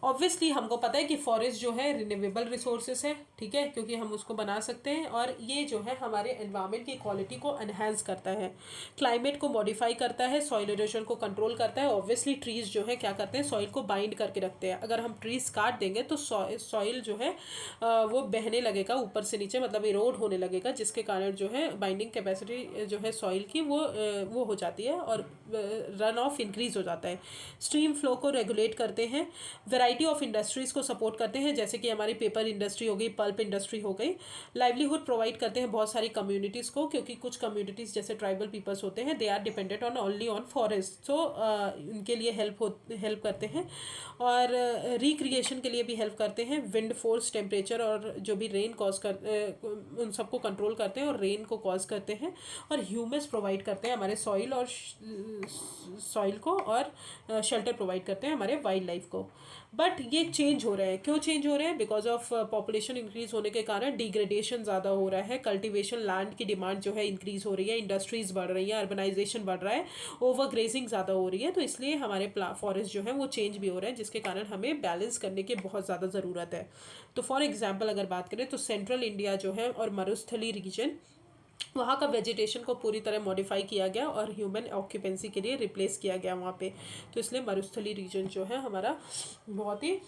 Speaker 1: ऑब्वियसली हमको पता है कि फॉरेस्ट जो है रिन्यूएबल रिसोर्सेस है, ठीक है, क्योंकि हम उसको बना सकते हैं, और ये जो है हमारे एनवायरनमेंट की क्वालिटी को एनहांस करता है, क्लाइमेट को मॉडिफाई करता है, सॉइल इरोजन को कंट्रोल करता है। ऑब्वियसली ट्रीज़ जो है क्या करते हैं, सॉइल को बाइंड करके रखते हैं। अगर हम ट्रीज़ काट देंगे तो सॉइल जो है वो बहने लगेगा ऊपर से नीचे, मतलब इरोड होने लगेगा, जिसके कारण जो है बाइंडिंग कैपेसिटी जो है सॉइल की वो हो जाती है और रन ऑफ इंक्रीज हो जाता है। स्ट्रीम फ्लो को रेगुलेट करते हैं, वैरायटी ऑफ इंडस्ट्रीज़ को सपोर्ट करते हैं, जैसे कि हमारी पेपर इंडस्ट्री हो गई, पल्प इंडस्ट्री हो गई। लाइवलीहुड प्रोवाइड करते हैं बहुत सारी कम्युनिटीज़ को, क्योंकि कुछ कम्युनिटीज़ जैसे ट्राइबल पीपल्स होते हैं, they are dependent on only on forest, तो उनके लिए हेल्प करते हैं। और रिक्रिएशन के लिए भी हेल्प करते हैं। विंड फोर्स, टेम्परेचर और जो भी रेन कॉज उन सबको कंट्रोल करते हैं और रेन को कॉज करते हैं। और ह्यूमस प्रोवाइड करते हैं हमारे सॉइल को, और शेल्टर प्रोवाइड करते हैं हमारे वाइल्ड लाइफ को। बट ये चेंज हो रहे हैं। क्यों चेंज हो रहे हैं? बिकॉज ऑफ पॉपुलेशन इंक्रीज होने के कारण डिग्रेडेशन ज़्यादा हो रहा है, कल्टीवेशन लैंड की डिमांड जो है इंक्रीज हो रही है, इंडस्ट्रीज बढ़ रही है, अर्बनाइजेशन बढ़ रहा है, ओवर ग्रेजिंग ज़्यादा हो रही है, तो इसलिए हमारे फॉरेस्ट जो है वो चेंज भी हो रहे हैं, जिसके कारण हमें बैलेंस करने की बहुत ज़्यादा ज़रूरत है। तो फॉर एग्जाम्पल अगर बात करें तो सेंट्रल इंडिया जो है और मरुस्थली रीजन, वहाँ का वेजिटेशन को पूरी तरह मॉडिफाई किया गया और ह्यूमन ऑक्यूपेंसी के लिए रिप्लेस किया गया वहाँ पे। तो इसलिए मरुस्थली रीजन जो है हमारा बहुत ही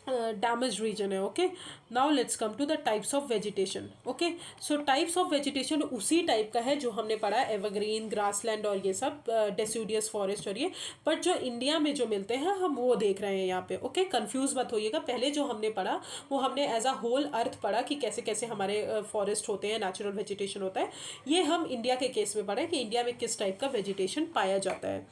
Speaker 1: डैमेज रीजन है। Okay, now let's come to the types of vegetation. Okay, so types of vegetation उसी टाइप का है जो हमने पढ़ा है, एवरग्रीन, ग्रासलैंड और ये सब, डेसिडियस फॉरेस्ट और ये, बट जो इंडिया में जो मिलते हैं हम वो देख रहे हैं यहाँ पे। ओके, कंफ्यूज मत होइएगा, पहले जो हमने पढ़ा वो हमने एज अ होल अर्थ पढ़ा कि कैसे कैसे हमारे फॉरेस्ट होते हैं, नेचुरल वेजिटेशन होता है। ये हम इंडिया के केस में पढ़े कि इंडिया में किस टाइप का वेजिटेशन पाया जाता है।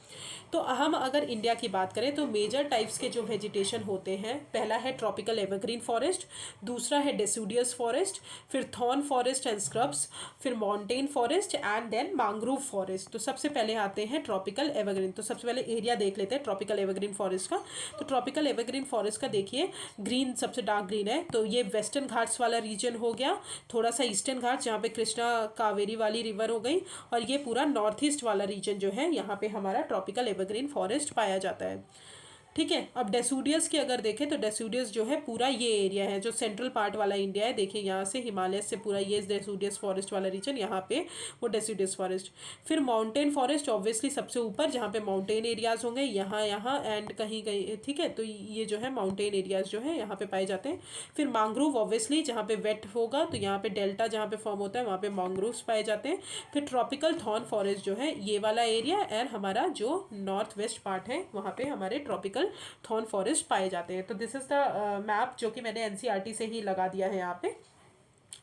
Speaker 1: तो हम अगर इंडिया की बात करें तो मेजर टाइप्स के जो वेजिटेशन होते हैं, पहला है ट्रॉपिकल एवरग्रीन फॉरेस्ट, दूसरा है डेसिडियस फॉरेस्ट, फिर थॉर्न फॉरेस्ट एंड स्क्रब्स, फिर mountain forest and then mangrove forest. तो सबसे पहले आते हैं ट्रॉपिकल एवरग्रीन। तो सबसे पहले एरिया देख लेते हैं ट्रॉपिकल एवरग्रीन फॉरेस्ट का। तो ट्रॉपिकल एवरग्रीन फॉरेस्ट का देखिए, ग्रीन सबसे डार्क ग्रीन है, तो ये वेस्टर्न घाट्स वाला रीजन हो गया, थोड़ा सा ईस्टर्न घाट्स जहाँ पे कृष्णा कावेरी वाली रिवर हो गई, और ये पूरा नॉर्थ ईस्ट वाला रीजन जो है यहाँ पे हमारा ट्रॉपिकल एवरग्रीन फॉरेस्ट पाया जाता है। ठीक है, अब डेसिडियस की अगर देखें तो डेसिडियस जो है पूरा ये एरिया है जो सेंट्रल पार्ट वाला इंडिया है, देखिए यहाँ से हिमालय से पूरा ये डेसिडियस फॉरेस्ट वाला रीजन, यहाँ पे वो डेसिडियस फॉरेस्ट। फिर माउंटेन फॉरेस्ट ऑब्वियसली सबसे ऊपर जहाँ पे माउंटेन एरियाज होंगे, यहाँ यहाँ एंड कहीं कहीं, ठीक है, तो ये जो है माउंटेन एरियाज जो है यहाँ पे पाए जाते हैं। फिर मैंग्रोव ऑब्वियसली जहाँ पे वेट होगा, तो यहाँ पे डेल्टा जहाँ पे फॉर्म होता है वहाँ पे मैंग्रोव्स पाए जाते हैं। फिर ट्रॉपिकल थॉर्न फॉरेस्ट जो है ये वाला एरिया, एंड हमारा जो नॉर्थ वेस्ट पार्ट है वहाँ पे हमारे ट्रॉपिकल थॉर्न फॉरेस्ट पाए जाते हैं। तो दिस इज द मैप जो कि मैंने एनसीईआरटी से ही लगा दिया है यहाँ पे,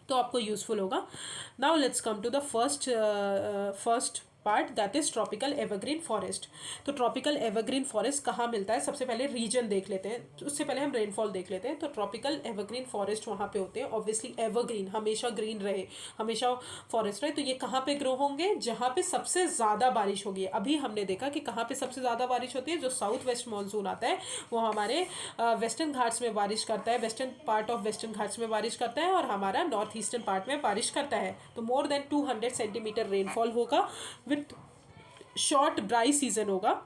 Speaker 1: तो आपको यूजफुल होगा। Now let's come to the first part, that is tropical evergreen forest. तो ट्रॉपिकल एवरग्रीन फॉरेस्ट कहाँ मिलता है, सबसे पहले रीजन देख लेते हैं, तो उससे पहले हम रेनफॉल देख लेते हैं। तो ट्रॉपिकल एवरग्रीन फॉरेस्ट वहाँ पे होते हैं, ऑब्वियसली एवरग्रीन हमेशा ग्रीन रहे, हमेशा फॉरेस्ट रहे, तो ये कहाँ पे ग्रो होंगे, जहाँ पे सबसे ज़्यादा बारिश होगी। अभी हमने देखा कि कहाँ पे सबसे ज़्यादा बारिश होती है, जो साउथ वेस्ट मानसून आता है वो हमारे वेस्टर्न घाट्स में बारिश करता है, western part of western Ghats में बारिश करता है, और हमारा नॉर्थ ईस्टर्न पार्ट में बारिश करता है। तो मोर देन 200 सेंटीमीटर रेनफॉल होगा, विथ शॉर्ट ड्राई सीजन होगा।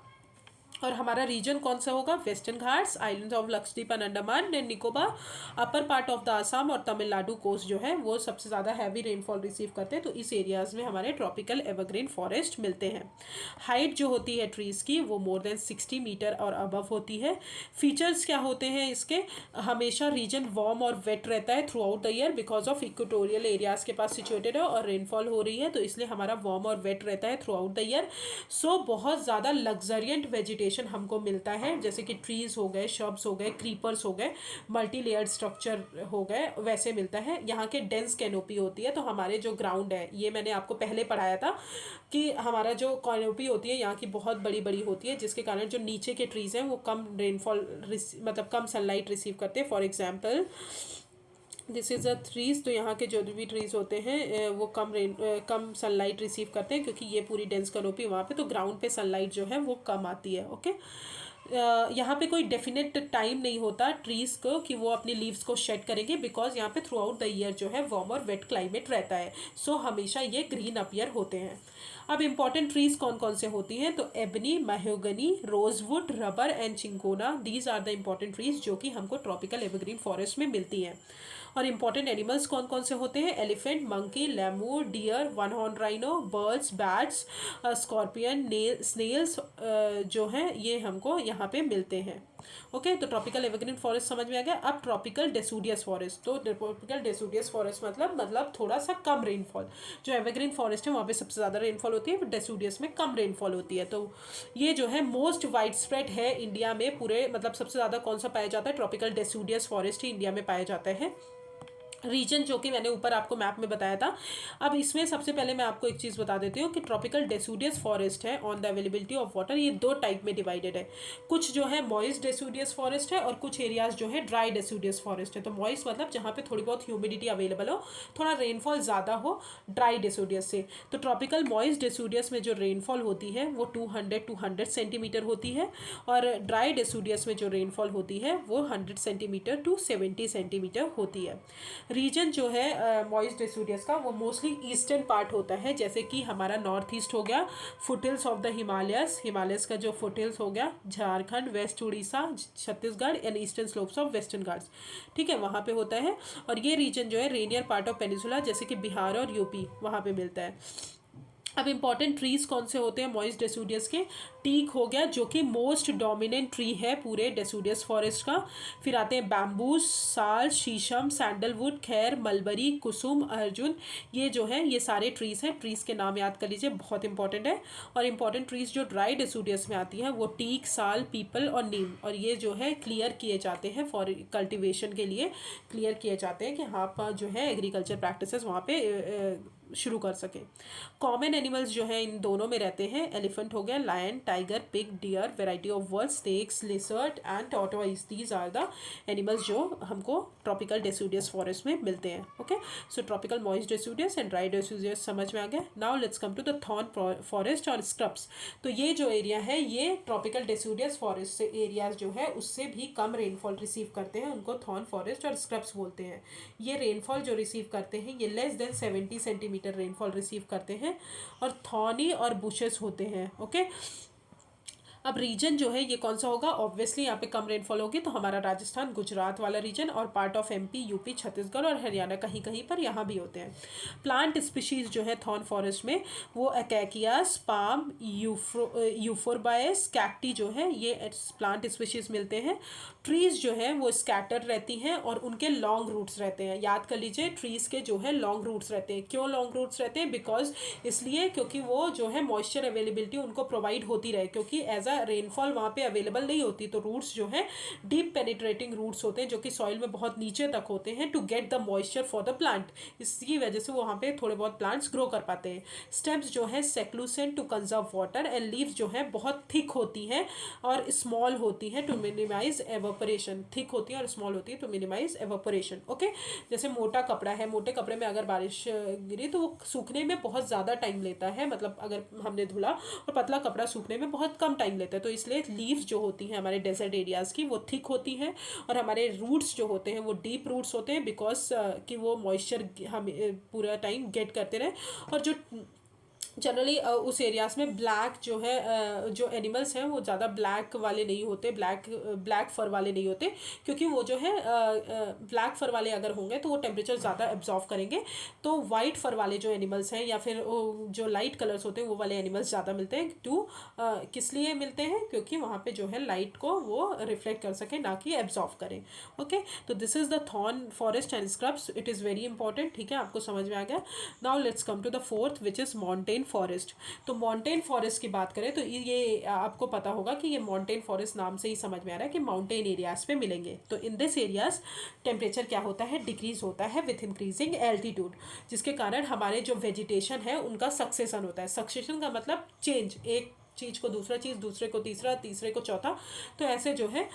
Speaker 1: और हमारा रीजन कौन सा होगा, western Ghats, islands of Lakshadweep and Andaman and Nicobar, upper part of the Assam और तमिलनाडु कोस्ट जो है वो सबसे ज़्यादा हैवी रेनफॉल रिसीव करते हैं। तो इस एरियाज़ में हमारे ट्रॉपिकल एवरग्रीन फॉरेस्ट मिलते हैं। हाइट जो होती है ट्रीज़ की वो मोर देन 60 मीटर और अबव होती है। फीचर्स क्या होते हैं इसके, हमेशा रीजन वार्म और वेट रहता है through out the year, because of equatorial areas के पास सिचुएटेड है और रेनफॉल हो रही है, तो इसलिए हमारा वार्म और वेट रहता है थ्रू आउट द ईयर। सो बहुत ज़्यादा लग्जरियंट वेजिटेशन हमको मिलता है, जैसे कि ट्रीज हो गए, शब्स हो गए, क्रीपर्स हो गए, मल्टी लेयर्ड स्ट्रक्चर हो गए, वैसे मिलता है। यहाँ के डेंस कैनोपी होती है, तो हमारे जो ग्राउंड है, ये मैंने आपको पहले पढ़ाया था कि हमारा जो कैनोपी होती है यहाँ की बहुत बड़ी बड़ी होती है, जिसके कारण जो नीचे के ट्रीज हैं वो कम रेनफॉल मतलब कम सनलाइट रिसीव करते हैं। For example this is a trees, तो यहाँ के जो भी ट्रीज होते हैं वो कम सनलाइट रिसीव करते हैं, क्योंकि ये पूरी डेंस कैनोपी वहाँ पे, तो ग्राउंड पे सनलाइट जो है वो कम आती है। ओके, यहाँ पे कोई डेफिनेट टाइम नहीं होता ट्रीज़ को कि वो अपनी लीव्स को शेड करेंगे, बिकॉज यहाँ पे थ्रू आउट द ईयर जो है वार्म और वेट क्लाइमेट रहता है, सो हमेशा ये ग्रीन अपीयर होते हैं। अब इंपॉर्टेंट ट्रीज कौन कौन से होती हैं, तो ebony, mahogany, rosewood, rubber and cinchona, these are the important trees जो कि हमको ट्रॉपिकल एवरग्रीन फॉरेस्ट में मिलती हैं। और इंपॉर्टेंट एनिमल्स कौन कौन से होते हैं, elephant, monkey, lemur, deer, one horn rhino, birds, bats, scorpion, snails जो हैं ये हमको यहाँ पे मिलते हैं। ओके, तो ट्रॉपिकल एवरग्रीन फॉरेस्ट समझ में आ गया। अब ट्रॉपिकल डेसिडियस फॉरेस्ट, तो ट्रॉपिकल डेसिडियस फॉरेस्ट मतलब थोड़ा सा कम रेनफॉल, जो एवरग्रीन फॉरेस्ट है वहाँ पे सबसे ज़्यादा रेनफॉल होती है, डेसिडियस में कम रेनफॉल होती है। तो ये जो है मोस्ट वाइड स्प्रेड है इंडिया में पूरे, मतलब सबसे ज़्यादा कौन सा पाया जाता है, ट्रॉपिकल डेसिडियस फॉरेस्ट ही इंडिया में पाया जाता है। रीजन जो कि मैंने ऊपर आपको मैप में बताया था। अब इसमें सबसे पहले मैं आपको एक चीज़ बता देती हूँ कि ट्रॉपिकल डेसिडियस फॉरेस्ट है on the availability of water, ये दो टाइप में डिवाइडेड है। कुछ जो है मॉइस्ट डेसिडियस फॉरेस्ट है और कुछ एरियाज जो है ड्राई डेसिडियस फॉरेस्ट है। तो मॉइस्ट मतलब जहाँ पे थोड़ी बहुत ह्यूमिडिटी अवेलेबल हो, थोड़ा रेनफॉल ज़्यादा हो ड्राई डेसिडियस से। तो ट्रॉपिकल मॉइस्ट डेसिडियस में जो रेनफॉल होती है वो 200 सेंटीमीटर होती है, और ड्राई डेसिडियस में जो रेनफॉल होती है वो 100 सेंटीमीटर टू 70 सेंटीमीटर होती है। रीजन जो है मॉइस्ट डेसिडियस का वो मोस्टली ईस्टर्न पार्ट होता है, जैसे कि हमारा नॉर्थ ईस्ट हो गया, foothills of the Himalayas, Himalayas का जो फुटहिल्स हो गया, Jharkhand, west Orissa, Chhattisgarh and eastern slopes of western Ghats, ठीक है, वहाँ पे होता है। और ये रीजन जो है रेनियर पार्ट ऑफ पेनिसुला, जैसे कि बिहार और यूपी, वहाँ पे मिलता है। अब इंपॉर्टेंट ट्रीज कौन से होते हैं मॉइस्ट डेसिडियस के? टीक हो गया जो कि मोस्ट डोमिनेंट ट्री है पूरे डेसिडियस फॉरेस्ट का। फिर आते हैं बैम्बूज, साल, शीशम, सैंडलवुड, खैर, मलबरी, कुसुम, अर्जुन, ये जो है ये सारे ट्रीज हैं। ट्रीज के नाम याद कर लीजिए, बहुत इंपॉर्टेंट है। और इंपॉर्टेंट ट्रीज जो ड्राई डेसिडियस में आती हैं वो टीक, साल, पीपल और नीम, और ये जो है क्लियर किए जाते हैं फॉर कल्टिवेशन के लिए, क्लियर किए जाते हैं कि हाँ आप जो है एग्रीकल्चर प्रैक्टिसेस वहाँ पे शुरू कर सकें। कॉमन एनिमल्स जो है इन दोनों में रहते हैं, एलिफेंट हो गया, lion, tiger, pig, deer, variety of birds, snakes, lizard and tortoise, these are the animals जो हमको ट्रॉपिकल डेसिडियस फॉरेस्ट में मिलते हैं। Okay, so tropical moist deciduous and dry deciduous समझ में आ गया। Now let's come to the thorn forest और स्क्रब्स। तो ये जो एरिया है ये ट्रॉपिकल डेसिडियस फॉरेस्ट से एरियाज जो है उससे भी कम रेनफॉल रिसीव करते हैं, उनको थॉर्न फॉरेस्ट और स्क्रब्स बोलते हैं। ये रेनफॉल जो रिसीव करते हैं ये less than 70 centimetre rainfall receive करते हैं और थॉर्नी और बुशेस होते हैं। ओके, अब रीजन जो है ये कौन सा होगा? ऑब्वियसली यहाँ पे कम रेनफॉल होगी तो हमारा राजस्थान, गुजरात वाला रीजन और part of MP, UP, Chhattisgarh और हरियाणा कहीं कहीं पर यहाँ भी होते हैं। प्लांट स्पीशीज जो है थॉर्न फॉरेस्ट में वो अकैकियास, पाम, यूफोरबायस, कैक्टी जो है ये प्लांट स्पीशीज मिलते हैं। ट्रीज जो है वो स्कैटर रहती हैं और उनके लॉन्ग रूट्स रहते हैं। याद कर लीजिए ट्रीज के जो है लॉन्ग रूट्स रहते हैं। क्यों लॉन्ग रूट्स रहते हैं? बिकॉज इसलिए क्योंकि वो जो है मॉइस्चर अवेलेबिलिटी उनको प्रोवाइड होती रहे, क्योंकि एज अ रेनफॉल वहाँ पे अवेलेबल नहीं होती, तो रूट्स जो है डीप पेनिट्रेटिंग रूट्स होते हैं जो कि सॉइल में बहुत नीचे तक होते हैं to get the moisture for the plant. इसकी वजह से वहाँ पे थोड़े बहुत प्लांट्स ग्रो कर पाते हैं। स्टेम्स जो है succulent to conserve water and leaves जो है बहुत थिक होती हैं और स्मॉल होती हैं टू मिनिमाइज एवोपरेशन। थिक होती है और स्मॉल होती है टू मिनिमाइज एवोपरेशन। ओके, जैसे मोटा कपड़ा है, मोटे कपड़े में अगर बारिश गिरी तो वो सूखने में बहुत ज़्यादा टाइम लेता है, मतलब अगर हमने धुला, और पतला कपड़ा सूखने में बहुत कम टाइम लेता है। तो इसलिए लीव्स जो होती हैं हमारे डेजर्ट एरियाज़ की वो थिक होती हैं और हमारे रूट्स जो होते हैं वो डीप रूट्स होते हैं, बिकॉज कि वो मॉइस्चर हम पूरा टाइम गेट करते रहें। और जो जनरली उस एरियाज़ में ब्लैक जो है जो एनिमल्स हैं वो ज़्यादा ब्लैक वाले नहीं होते, ब्लैक फर वाले नहीं होते, क्योंकि वो जो है ब्लैक फर वाले अगर होंगे तो वो टेम्परेचर ज़्यादा एब्जॉर्व करेंगे। तो वाइट फर वाले जो एनिमल्स हैं या फिर जो लाइट कलर्स होते हैं वो वाले एनिमल्स ज़्यादा मिलते हैं। किस लिए मिलते हैं? क्योंकि वहाँ पे जो है लाइट को वो रिफ्लेक्ट कर सकें, ना कि एब्जॉर्व करें। ओके, तो this is the thorn forest and scrubs. It is very important, ठीक है, आपको समझ में आ गया। Now let's come to the fourth which is mountain forest. तो माउंटेन फॉरेस्ट की बात करें तो ये आपको पता होगा कि ये माउंटेन फॉरेस्ट नाम से ही समझ में आ रहा है कि माउंटेन एरियाज पे मिलेंगे। तो इन दिस एरियाज टेम्परेचर क्या होता है? डिक्रीज होता है विथ इंक्रीजिंग एल्टीट्यूड, जिसके कारण हमारे जो वेजिटेशन है उनका सक्सेशन होता है। सक्सेशन का मतलब चेंज, एक चीज़ को दूसरा चीज़, दूसरे को तीसरा, तीसरे को चौथा, तो ऐसे जो है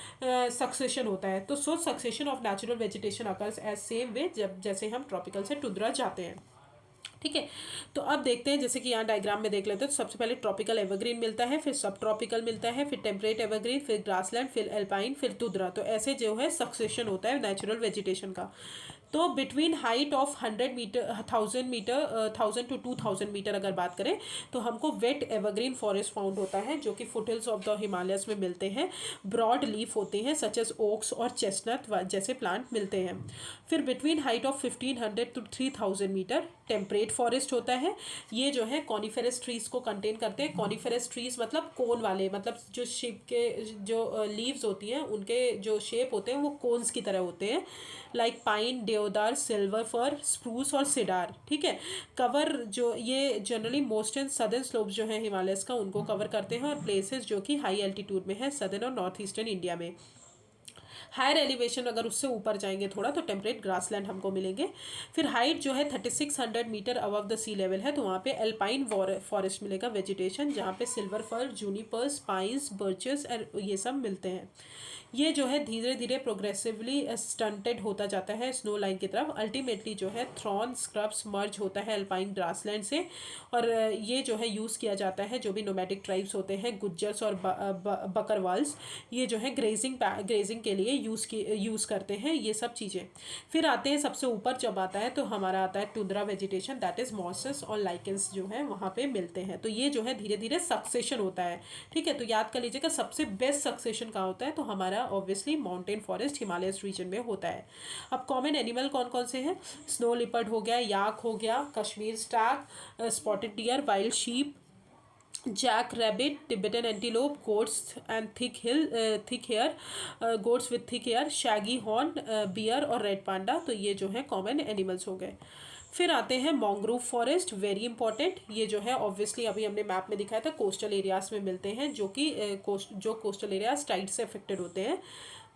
Speaker 1: सक्सेशन होता है। तो so succession of natural vegetation occurs as same way जब जैसे हम ट्रॉपिकल से टुंड्रा जाते हैं। ठीक है, तो अब देखते हैं, जैसे कि यहाँ डायग्राम में देख लेते हैं। तो सबसे पहले ट्रॉपिकल एवरग्रीन मिलता है, फिर सब ट्रॉपिकल मिलता है, फिर टेम्परेट एवरग्रीन, फिर ग्रासलैंड, फिर एल्पाइन, फिर टुंड्रा। तो ऐसे जो है सक्सेशन होता है नेचुरल वेजिटेशन का। तो between height of 100 metre, 1000 to 2000 metre अगर बात करें तो हमको वेट एवरग्रीन फॉरेस्ट फाउंड होता है, जो कि फुटहिल्स ऑफ द हिमालयस में मिलते हैं। ब्रॉड लीफ होते हैं सच एज ओक्स और चेस्टनट जैसे प्लांट मिलते हैं। फिर between height of 1500 to 3000 metre temperate forest होता है। ये जो है कॉनिफेरस ट्रीज को कंटेन करते हैं। कॉनिफेरस ट्रीज मतलब कोन वाले, मतलब जो शेप के जो लीव्स होती हैं उनके जो शेप होते हैं वो कोन्स की तरह होते हैं, लाइक पाइन, देवदार, सिल्वर फर, स्प्रूस और सिडार। ठीक है, कवर जो ये generally most and southern slopes जो है हिमालयस का उनको कवर करते हैं और प्लेसेस जो कि हाई एल्टीट्यूड में है सदर्न और नॉर्थ ईस्टर्न इंडिया में। हायर एलिवेशन अगर उससे ऊपर जाएंगे थोड़ा तो टेम्परेट ग्रासलैंड हमको मिलेंगे। फिर हाइट जो है 3600 metre above the sea level है, तो वहाँ पे एल्पाइन फॉरेस्ट मिलेगा, वेजिटेशन, जहाँ पे silver fir, junipers, pines, birches और ये सब मिलते हैं। ये जो है धीरे धीरे प्रोग्रेसिवली स्टंटेड होता जाता है स्नो लाइन की तरफ। अल्टीमेटली जो है थ्रॉन स्क्रब्स मर्ज होता है अल्पाइन ग्रासलैंड से, और ये जो है यूज़ किया जाता है जो भी नोमैडिक ट्राइब्स होते हैं, गुज्जर्स और बकरवाल्स, ये जो है ग्रेजिंग के लिए यूज़ करते हैं ये सब चीज़ें। फिर आते हैं सबसे ऊपर, जब आता है तो हमारा आता है tundra vegetation, that is mosses और लाइकेंस जो है वहाँ पे मिलते हैं। तो ये जो है धीरे धीरे सक्सेशन होता है। ठीक है, तो याद कर लीजिएगा सबसे बेस्ट सक्सेशन कहाँ होता है, तो हमारा obviously mountain forest Himalayas region में होता है। अब कॉमन एनिमल कौन कौन से हैं, स्नो लिपर्ड हो गया, याक हो गया, Kashmir stag, spotted deer, wild sheep, jack rabbit, Tibetan antelope, goats and thick hair, goats with thick hair, shaggy horn bear और रेड पांडा। तो ये जो है कॉमन एनिमल्स हो गए। फिर आते हैं मॉन्ग्रोव फॉरेस्ट, वेरी इंपॉर्टेंट। ये जो है ऑब्वियसली अभी हमने मैप में दिखाया था, कोस्टल एरियाज में मिलते हैं, जो कि कोस्टल एरियाज टाइड से अफेक्टेड होते हैं।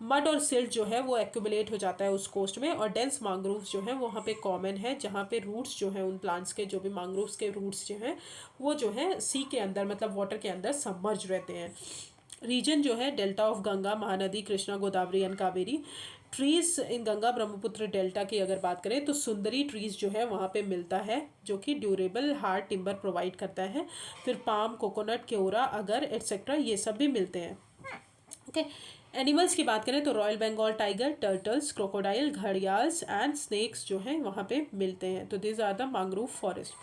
Speaker 1: मड और सिल्ट जो है वो एक्यूमुलेट हो जाता है उस कोस्ट में, और डेंस मैंग्रोव्स जो है वहाँ पे कॉमन है, जहाँ पे रूट्स जो है उन प्लांट्स के, जो भी मैंग्रोव्स के रूट्स जो हैं वो जो है सी के अंदर, मतलब वाटर के अंदर सबमर्ज रहते हैं। रीजन जो है delta of Ganga, Mahanadi, Krishna, Godavari and Kaveri. Trees in Ganga Brahmaputra delta की अगर बात करें तो सुंदरी ट्रीज जो है वहाँ पे मिलता है, जो कि ड्यूरेबल हार्ड टिम्बर प्रोवाइड करता है। फिर पाम, कोकोनट, केवड़ा, अगर एट्सेट्रा ये सब भी मिलते हैं। ओके, एनिमल्स की बात करें तो royal Bengal tiger, turtles, crocodile, gharials and snakes जो हैं वहाँ पे मिलते हैं। तो this are the mangrove forest.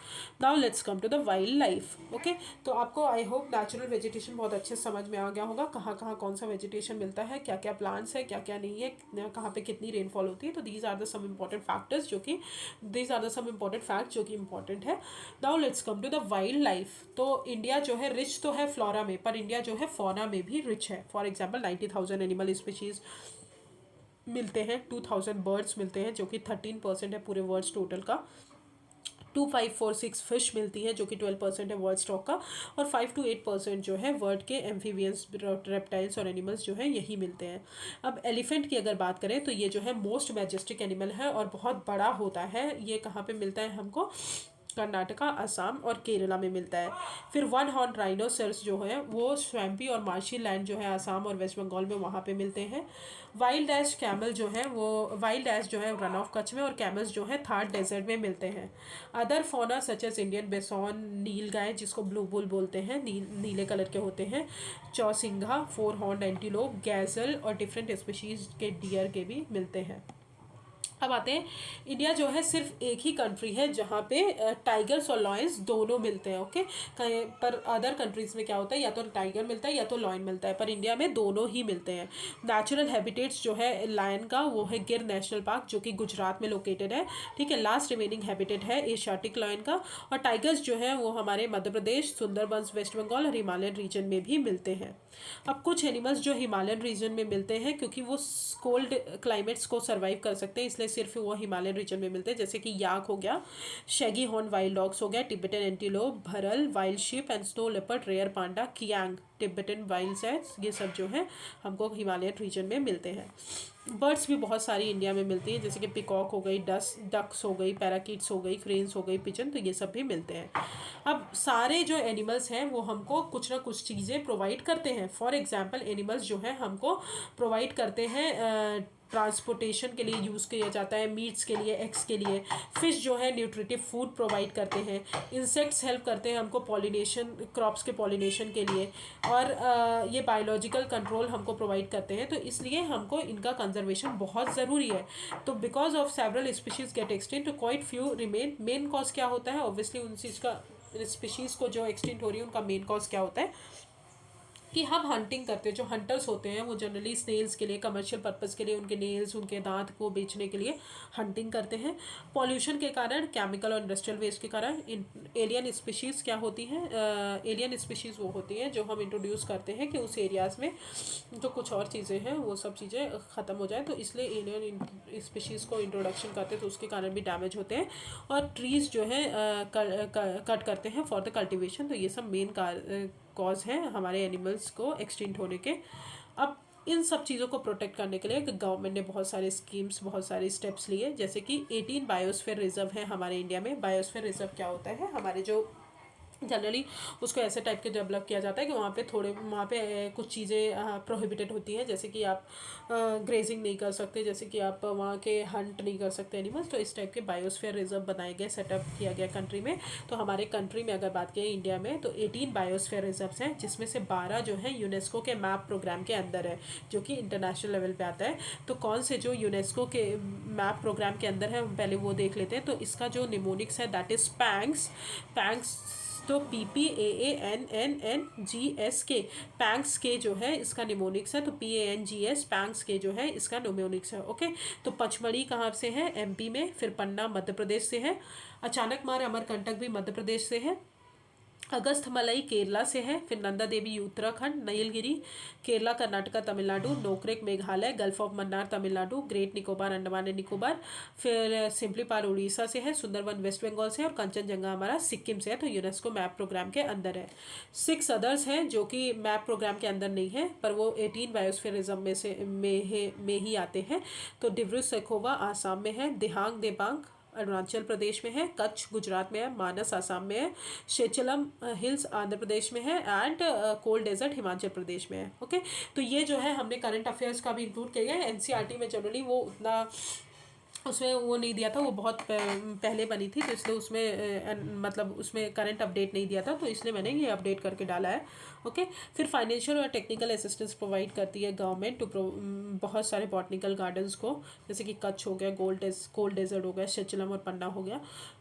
Speaker 1: Now let's come to the wild life. Okay, तो आपको आई होप नेचुरल वेजिटेशन बहुत अच्छे समझ में आ गया होगा, कहाँ कहाँ कौन सा वेजिटेशन मिलता है, क्या क्या प्लांट्स है, क्या क्या नहीं है, कहाँ पे कितनी रेनफॉल होती है। तो these are the some important factors जो कि these are the some important fact जो कि इंपॉर्टेंट है। Now let's come to the wild life. तो इंडिया जो है रिच तो है फ्लोरा में, पर इंडिया जो है फौना में भी रिच है। फॉर एग्जाम्पल 90,000 एनिमल स्पीशीज मिलते हैं, 2,000 बर्ड्स मिलते हैं जो कि 13% है पूरे वर्ल्ड टोटल का, 2546 फिश मिलती है जो कि 12% है वर्ल्ड स्टॉक का, और 5 to 8% जो है वर्ल्ड के एम्फीबियंस, रेप्टाइल्स और एनिमल्स जो है यही मिलते हैं। अब एलिफेंट की अगर बात करें तो ये जो है मोस्ट मैजेस्टिक एनिमल है और बहुत बड़ा होता है। ये कहाँ पे मिलता है हमको, कर्नाटका, असम और केरला में मिलता है। फिर वन हॉर्न राइनोसरस जो है वो स्वैम्पी और मार्शी लैंड जो है असम और वेस्ट बंगाल में वहाँ पे मिलते हैं। वाइल्ड एश कैमल जो है वो, वाइल्ड एश जो है रन ऑफ कच्छ में, और कैमल्स जो है थार डेजर्ट में मिलते हैं। अदर फोना सच एज इंडियन बेसॉन, नील गाय जिसको ब्लू बुल बोलते हैं, नीले कलर के होते हैं, चौसिंघा, फोर हॉर्न एंटीलोप, गैजल और डिफरेंट स्पीशीज के डियर के भी मिलते हैं। अब आते हैं, इंडिया जो है सिर्फ एक ही कंट्री है जहाँ पे टाइगर्स और लॉयंस दोनों मिलते हैं। ओके, कहीं पर अदर कंट्रीज़ में क्या होता है, या तो टाइगर मिलता है या तो लॉयन मिलता है, पर इंडिया में दोनों ही मिलते हैं। नेचुरल हैबिटेट्स जो है लायन का वो है गिर नेशनल पार्क जो कि गुजरात में लोकेटेड है। ठीक है, लास्ट रिमेनिंग हैबिटेट है एशियाटिक लायन का। और टाइगर्स जो है वो हमारे मध्य प्रदेश, सुंदरबंस, वेस्ट बंगाल और हिमालयन रीजन में भी मिलते हैं। अब कुछ एनिमल्स जो हिमालयन रीजन में मिलते हैं क्योंकि वो कोल्ड क्लाइमेट्स को सर्वाइव कर सकते हैं, इसलिए सिर्फ वो हिमालयन रीजन में मिलते हैं, जैसे कि याक हो गया, शैगी हॉर्न वाइल्ड डॉग्स हो गया, Tibetan antelope, bharal, wild sheep and snow leopard, rare panda, kiang, Tibetan wild cats, ये सब जो है हमको हिमालयन रीजन में मिलते हैं। बर्ड्स भी बहुत सारी इंडिया में मिलती हैं, जैसे कि पिकॉक हो गई, डक्स हो गई, पैराकीट्स हो गई, क्रेन्स हो गई, पिजन, तो ये सब भी मिलते हैं। अब सारे जो एनिमल्स हैं वो हमको कुछ ना कुछ चीज़ें प्रोवाइड करते हैं। फॉर एग्जांपल एनिमल्स जो है हमको प्रोवाइड करते हैं, ट्रांसपोर्टेशन के लिए यूज़ किया जाता है, मीट्स के लिए, एग्स के लिए। फिश जो है न्यूट्रिटिव फूड प्रोवाइड करते हैं। इंसेक्ट्स हेल्प करते हैं हमको पॉलिनेशन, क्रॉप्स के पॉलिनेशन के लिए, और ये बायोलॉजिकल कंट्रोल हमको प्रोवाइड करते हैं। तो इसलिए हमको इनका कंजर्वेशन बहुत ज़रूरी है। तो because of several species get extinct तो quite few remain. Main cause क्या होता है, ऑब्वियसली उन चीज़ का, स्पीशीज़ को जो एक्सटिंक्ट हो रही है उनका मेन कॉज क्या होता है कि हम हंटिंग करते हैं। जो हंटर्स होते हैं वो जनरली स्नेल्स के लिए, कमर्शियल पर्पस के लिए, उनके नेल्स, उनके दांत को बेचने के लिए हंटिंग करते हैं। पॉल्यूशन के कारण, केमिकल और इंडस्ट्रियल वेस्ट के कारण एलियन स्पीशीज़ क्या होती हैं, एलियन स्पीशीज़ वो होती हैं जो हम इंट्रोड्यूस करते हैं कि उस एरियाज़ में जो कुछ और चीज़ें हैं वो सब चीज़ें ख़त्म हो जाए, तो इसलिए एलियन स्पीशीज़ को इंट्रोडक्शन करते हैं, तो उसके कारण भी डैमेज होते हैं। और ट्रीज़ जो है कट करते हैं फॉर द कल्टिवेशन। तो ये सब मेन कॉज है हमारे एनिमल्स को एक्सटिंक्ट होने के। अब इन सब चीज़ों को प्रोटेक्ट करने के लिए गवर्नमेंट ने बहुत सारे स्कीम्स, बहुत सारे स्टेप्स लिए, जैसे कि 18 बायोस्फीयर रिजर्व है हमारे इंडिया में। बायोस्फीयर रिजर्व क्या होता है, हमारे जो जनरली उसको ऐसे टाइप के डेवलप किया जाता है कि वहाँ पे कुछ चीज़ें प्रोहिबिटेड होती हैं, जैसे कि आप ग्रेजिंग नहीं कर सकते, जैसे कि आप वहाँ के हंट नहीं कर सकते एनिमल्स। तो इस टाइप के बायोस्फीयर रिजर्व बनाए गए, सेटअप किया गया कंट्री में। तो हमारे कंट्री में अगर बात करें इंडिया में, तो 18 बायोस्फीयर रिजर्व्स हैं, जिसमें से 12 जो है यूनेस्को के मैप प्रोग्राम के अंदर है, जो कि इंटरनेशनल लेवल पे आता है। तो कौन से जो यूनेस्को के मैप प्रोग्राम के अंदर है, हम पहले वो देख लेते हैं। तो इसका जो निमोनिक्स है दैट इज़ पैंक्स। पैंक्स तो PPAANNNGSK, पैंक्स के जो है इसका निमोनिक्स है। तो PANGS, पैंक्स के जो है इसका निमोनिक्स है। ओके, तो पचमढ़ी कहाँ से है, MP में। फिर पन्ना मध्य प्रदेश से है। अचानक मार अमरकंटक भी मध्य प्रदेश से है। अगस्थमलई केरला से है। फिर Nanda Devi Uttarakhand. Nilgiri Kerala, Karnataka, Tamil Nadu. Nokrek Meghalaya, gulf of Mannar Tamil Nadu. Great Nicobar Andaman and Nicobar. फिर सिम्पलीपार उड़ीसा से है। सुंदरवन वेस्ट बंगाल से है। और कंचनजंगा हमारा सिक्किम से है। तो यूनेस्को मैप प्रोग्राम के अंदर है। 6 अदर्स हैं जो कि मैप प्रोग्राम के अंदर नहीं है, पर वो 18 बायोस्फीयर रिजर्व में ही आते हैं। तो डिब्रू सैखोवा आसाम में है। दिहांग देबांग अरुणाचल प्रदेश में है। कच्छ गुजरात में है। मानस आसाम में है। शेचलम हिल्स आंध्र प्रदेश में है। And cold desert Himachal Pradesh में है। ओके, तो ये जो है हमने करंट अफेयर्स का भी इंक्लूड किया है। एनसीईआरटी में जनरली वो उतना उसमें वो नहीं दिया था, वो बहुत पहले बनी थी, तो इसलिए उसमें मतलब उसमें करंट अपडेट नहीं दिया था, तो इसलिए मैंने ये अपडेट करके डाला है। ओके, फिर फाइनेंशियल और टेक्निकल असिस्टेंस प्रोवाइड करती है गवर्नमेंट टू बहुत सारे बॉटनिकल गार्डन्स को, जैसे कि कच्छ हो गया, कोल्ड डेजर्ट हो गया, शेचलम और पन्ना हो गया।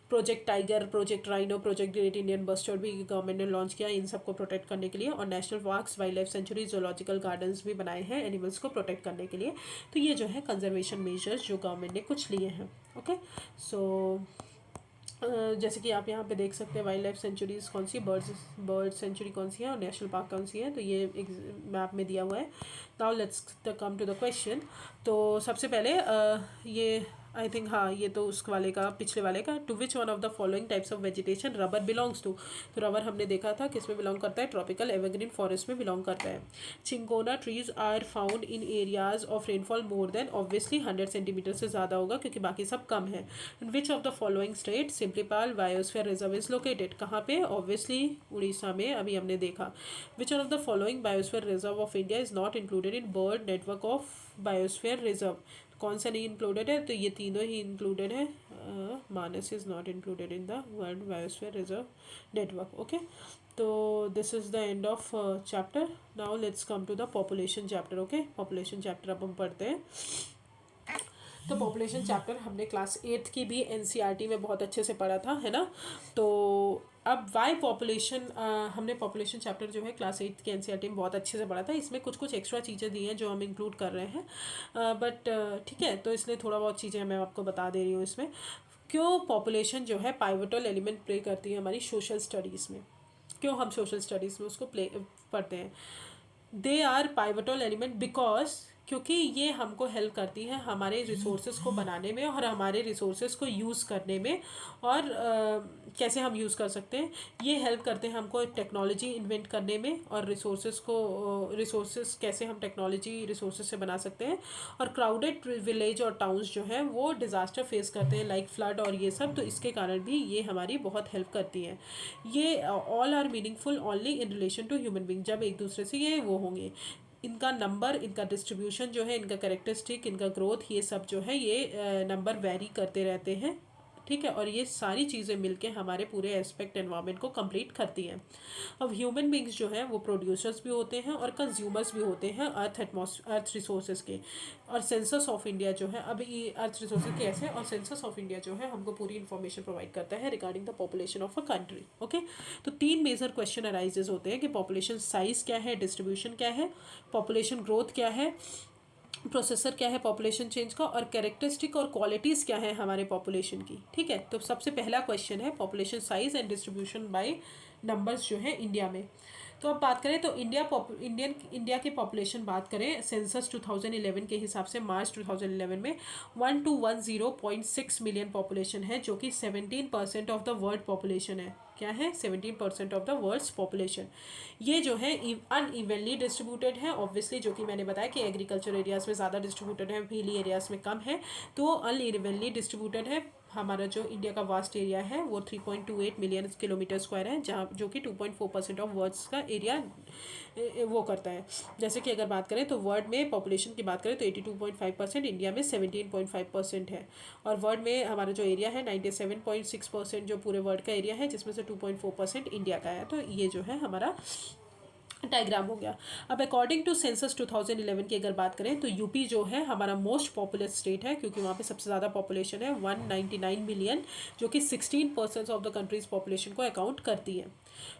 Speaker 1: Project tiger, project rhino, project great Indian bustard भी गवर्नमेंट ने लॉन्च किया इन सबको प्रोटेक्ट करने के लिए। और national parks, wild life sanctuary, zoological gardens भी बनाए हैं एनिमल्स को प्रोटेक्ट करने के लिए। तो ये जो है कंजर्वेशन मेजर्स जो गवर्नमेंट ने कुछ लिए हैं। ओके, सो जैसे कि आप यहाँ पे देख सकते हैं वाइल्ड लाइफ सेंचुरीज कौन सी, बर्ड सेंचुरी कौन सी है और नेशनल पार्क कौन सी है, तो ये एक मैप में दिया हुआ है। Now let's come to the question. तो सबसे पहले ये आई थिंक, हाँ, ये तो उस वाले का, पिछले वाले का, to which one of the following types of vegetation rubber belongs to. तो रबर हमने देखा था किस में बिलोंग करता है, ट्रॉपिकल एवरग्रीन फॉरेस्ट में बिलोंग करता है। Cinchona trees are found in areas of rainfall more than, obviously 100 centimetre से ज़्यादा होगा क्योंकि बाकी सब कम है। Which of the following state Similipal biosphere reserve is located, कहाँ पे, ऑब्वियसली उड़ीसा में, अभी हमने देखा। विच of the following biosphere reserve of India is not included in bird network of biosphere reserve, कौन सा नहीं इंक्लूडेड है, तो ये तीनों ही इंक्लूडेड है। Manas is not included in the world biosphere reserve network. Okay, तो this is the end of chapter. Now let's come to the population chapter. Okay, population chapter अब हम पढ़ते हैं। तो पॉपुलेशन चैप्टर हमने क्लास 8 की भी एनसीईआरटी में बहुत अच्छे से पढ़ा था, है ना। तो अब वाई पॉपुलेशन, हमने पॉपुलेशन चैप्टर जो है क्लास 8 के एनसीईआरटी में बहुत अच्छे से पढ़ा था। इसमें कुछ कुछ एक्स्ट्रा चीज़ें दी हैं जो हम इंक्लूड कर रहे हैं, बट ठीक है, तो इसलिए थोड़ा बहुत चीज़ें मैं आपको बता दे रही हूँ इसमें। क्यों पॉपुलेशन जो है पाइवटल एलिमेंट प्ले करती है हमारी सोशल स्टडीज़ में, क्यों हम सोशल स्टडीज़ में उसको पढ़ते हैं। They are pivotal element because, क्योंकि ये हमको हेल्प करती है हमारे रिसोर्सेज को बनाने में और हमारे रिसोर्सेज को यूज़ करने में, और कैसे हम यूज़ कर सकते हैं, ये हेल्प करते हैं हमको टेक्नोलॉजी इन्वेंट करने में, और रिसोर्सेज कैसे हम टेक्नोलॉजी रिसोर्सेज से बना सकते हैं। और क्राउडेड विलेज और टाउन्स जो हैं वो डिज़ास्टर फेस करते हैं लाइक फ्लड और ये सब, तो इसके कारण भी ये हमारी बहुत हेल्प करती हैं। ये all are meaningful only in relation to human being, जब एक दूसरे से ये वो होंगे, इनका नंबर, इनका डिस्ट्रीब्यूशन जो है, इनका कैरेक्टरिस्टिक, इनका ग्रोथ, ये सब जो है ये नंबर वेरी करते रहते हैं, ठीक है। और ये सारी चीज़ें मिलके हमारे पूरे एस्पेक्ट एनवायरनमेंट को कंप्लीट करती हैं। अब ह्यूमन बींग्स जो हैं वो प्रोड्यूसर्स भी होते हैं और कंज्यूमर्स भी होते हैं अर्थ रिसोर्सेज के। और सेंसस ऑफ इंडिया जो है, अब ये अर्थ रिसोर्सेज के ऐसे, और सेंसस ऑफ इंडिया जो है हमको पूरी इन्फॉर्मेशन प्रोवाइड करता है regarding the population of a country. Okay, तो 3 मेजर क्वेश्चन अराइजेज होते हैं कि पॉपुलेशन साइज क्या है, डिस्ट्रीब्यूशन क्या है, पॉपुलेशन ग्रोथ क्या है, प्रोसेसर क्या है पॉपुलेशन चेंज का, और कैरेक्टरिस्टिक और क्वालिटीज़ क्या है हमारे पॉपुलेशन की, ठीक है। तो सबसे पहला क्वेश्चन है population size and distribution by numbers जो है इंडिया में। तो अब बात करें तो इंडिया की पॉपुलेशन बात करें, सेंसस 2011 के हिसाब से मार्च 2011 में 1210.6 मिलियन पॉपुलेशन है, जो कि 17% ऑफ द वर्ल्ड पॉपुलेशन है, क्या है 17% ऑफ द वर्ल्ड्स पॉपुलेशन। ये जो है अनइवनली डिस्ट्रीब्यूटेड है ऑब्वियसली, जो कि मैंने बताया कि एग्रीकल्चर एरियाज़ में ज़्यादा डिस्ट्रीब्यूटेड है, हिली एरियाज़ में कम है, तो अनइवनली डिस्ट्रीब्यूटेड है। हमारा जो इंडिया का वास्ट एरिया है वो 3.28 मिलियन किलोमीटर स्क्वायर है, जहाँ जो कि 2.4% ऑफ वर्ल्ड्स का एरिया वो करता है। जैसे कि अगर बात करें तो वर्ल्ड में पॉपुलेशन की बात करें तो 82.5%, इंडिया में 17.5% है, और वर्ल्ड में हमारा जो एरिया है 97.6% जो पूरे वर्ल्ड का एरिया है, जिसमें से 2.4% इंडिया का है। तो ये जो है हमारा डायग्राम हो गया। अब अकॉर्डिंग टू सेंसस 2011 की अगर बात करें तो यूपी जो है हमारा मोस्ट पॉपुलस स्टेट है, क्योंकि वहाँ पे सबसे ज़्यादा पॉपुलेशन है 199 मिलियन, जो कि 16% ऑफ द कंट्रीज पॉपुलेशन को अकाउंट करती है।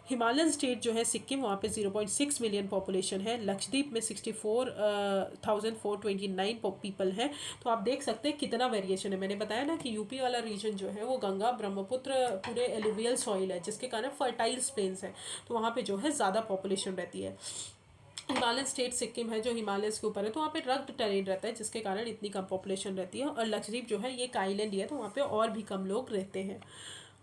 Speaker 1: हिमालयन स्टेट जो है सिक्किम, वहाँ पे 0.6 मिलियन पॉपुलेशन है। लक्षद्वीप में 64,429 पीपल हैं। तो आप देख सकते हैं कितना वेरिएशन है। मैंने बताया ना कि यूपी वाला रीजन जो है वो गंगा ब्रह्मपुत्र पूरे एलुवियल सॉइल है, जिसके कारण फर्टाइल प्लेन्स है, तो वहाँ पे जो है ज़्यादा पॉपुलेशन रहती है। हिमालयन स्टेट सिक्किम है जो हिमालयस के ऊपर है, तो वहाँ पे रग्ड टेरेन रहता है, जिसके कारण इतनी कम पॉपुलेशन रहती है। और लक्षद्वीप जो है ये एक आइलैंड ही है, तो वहाँ पे और भी कम लोग रहते हैं।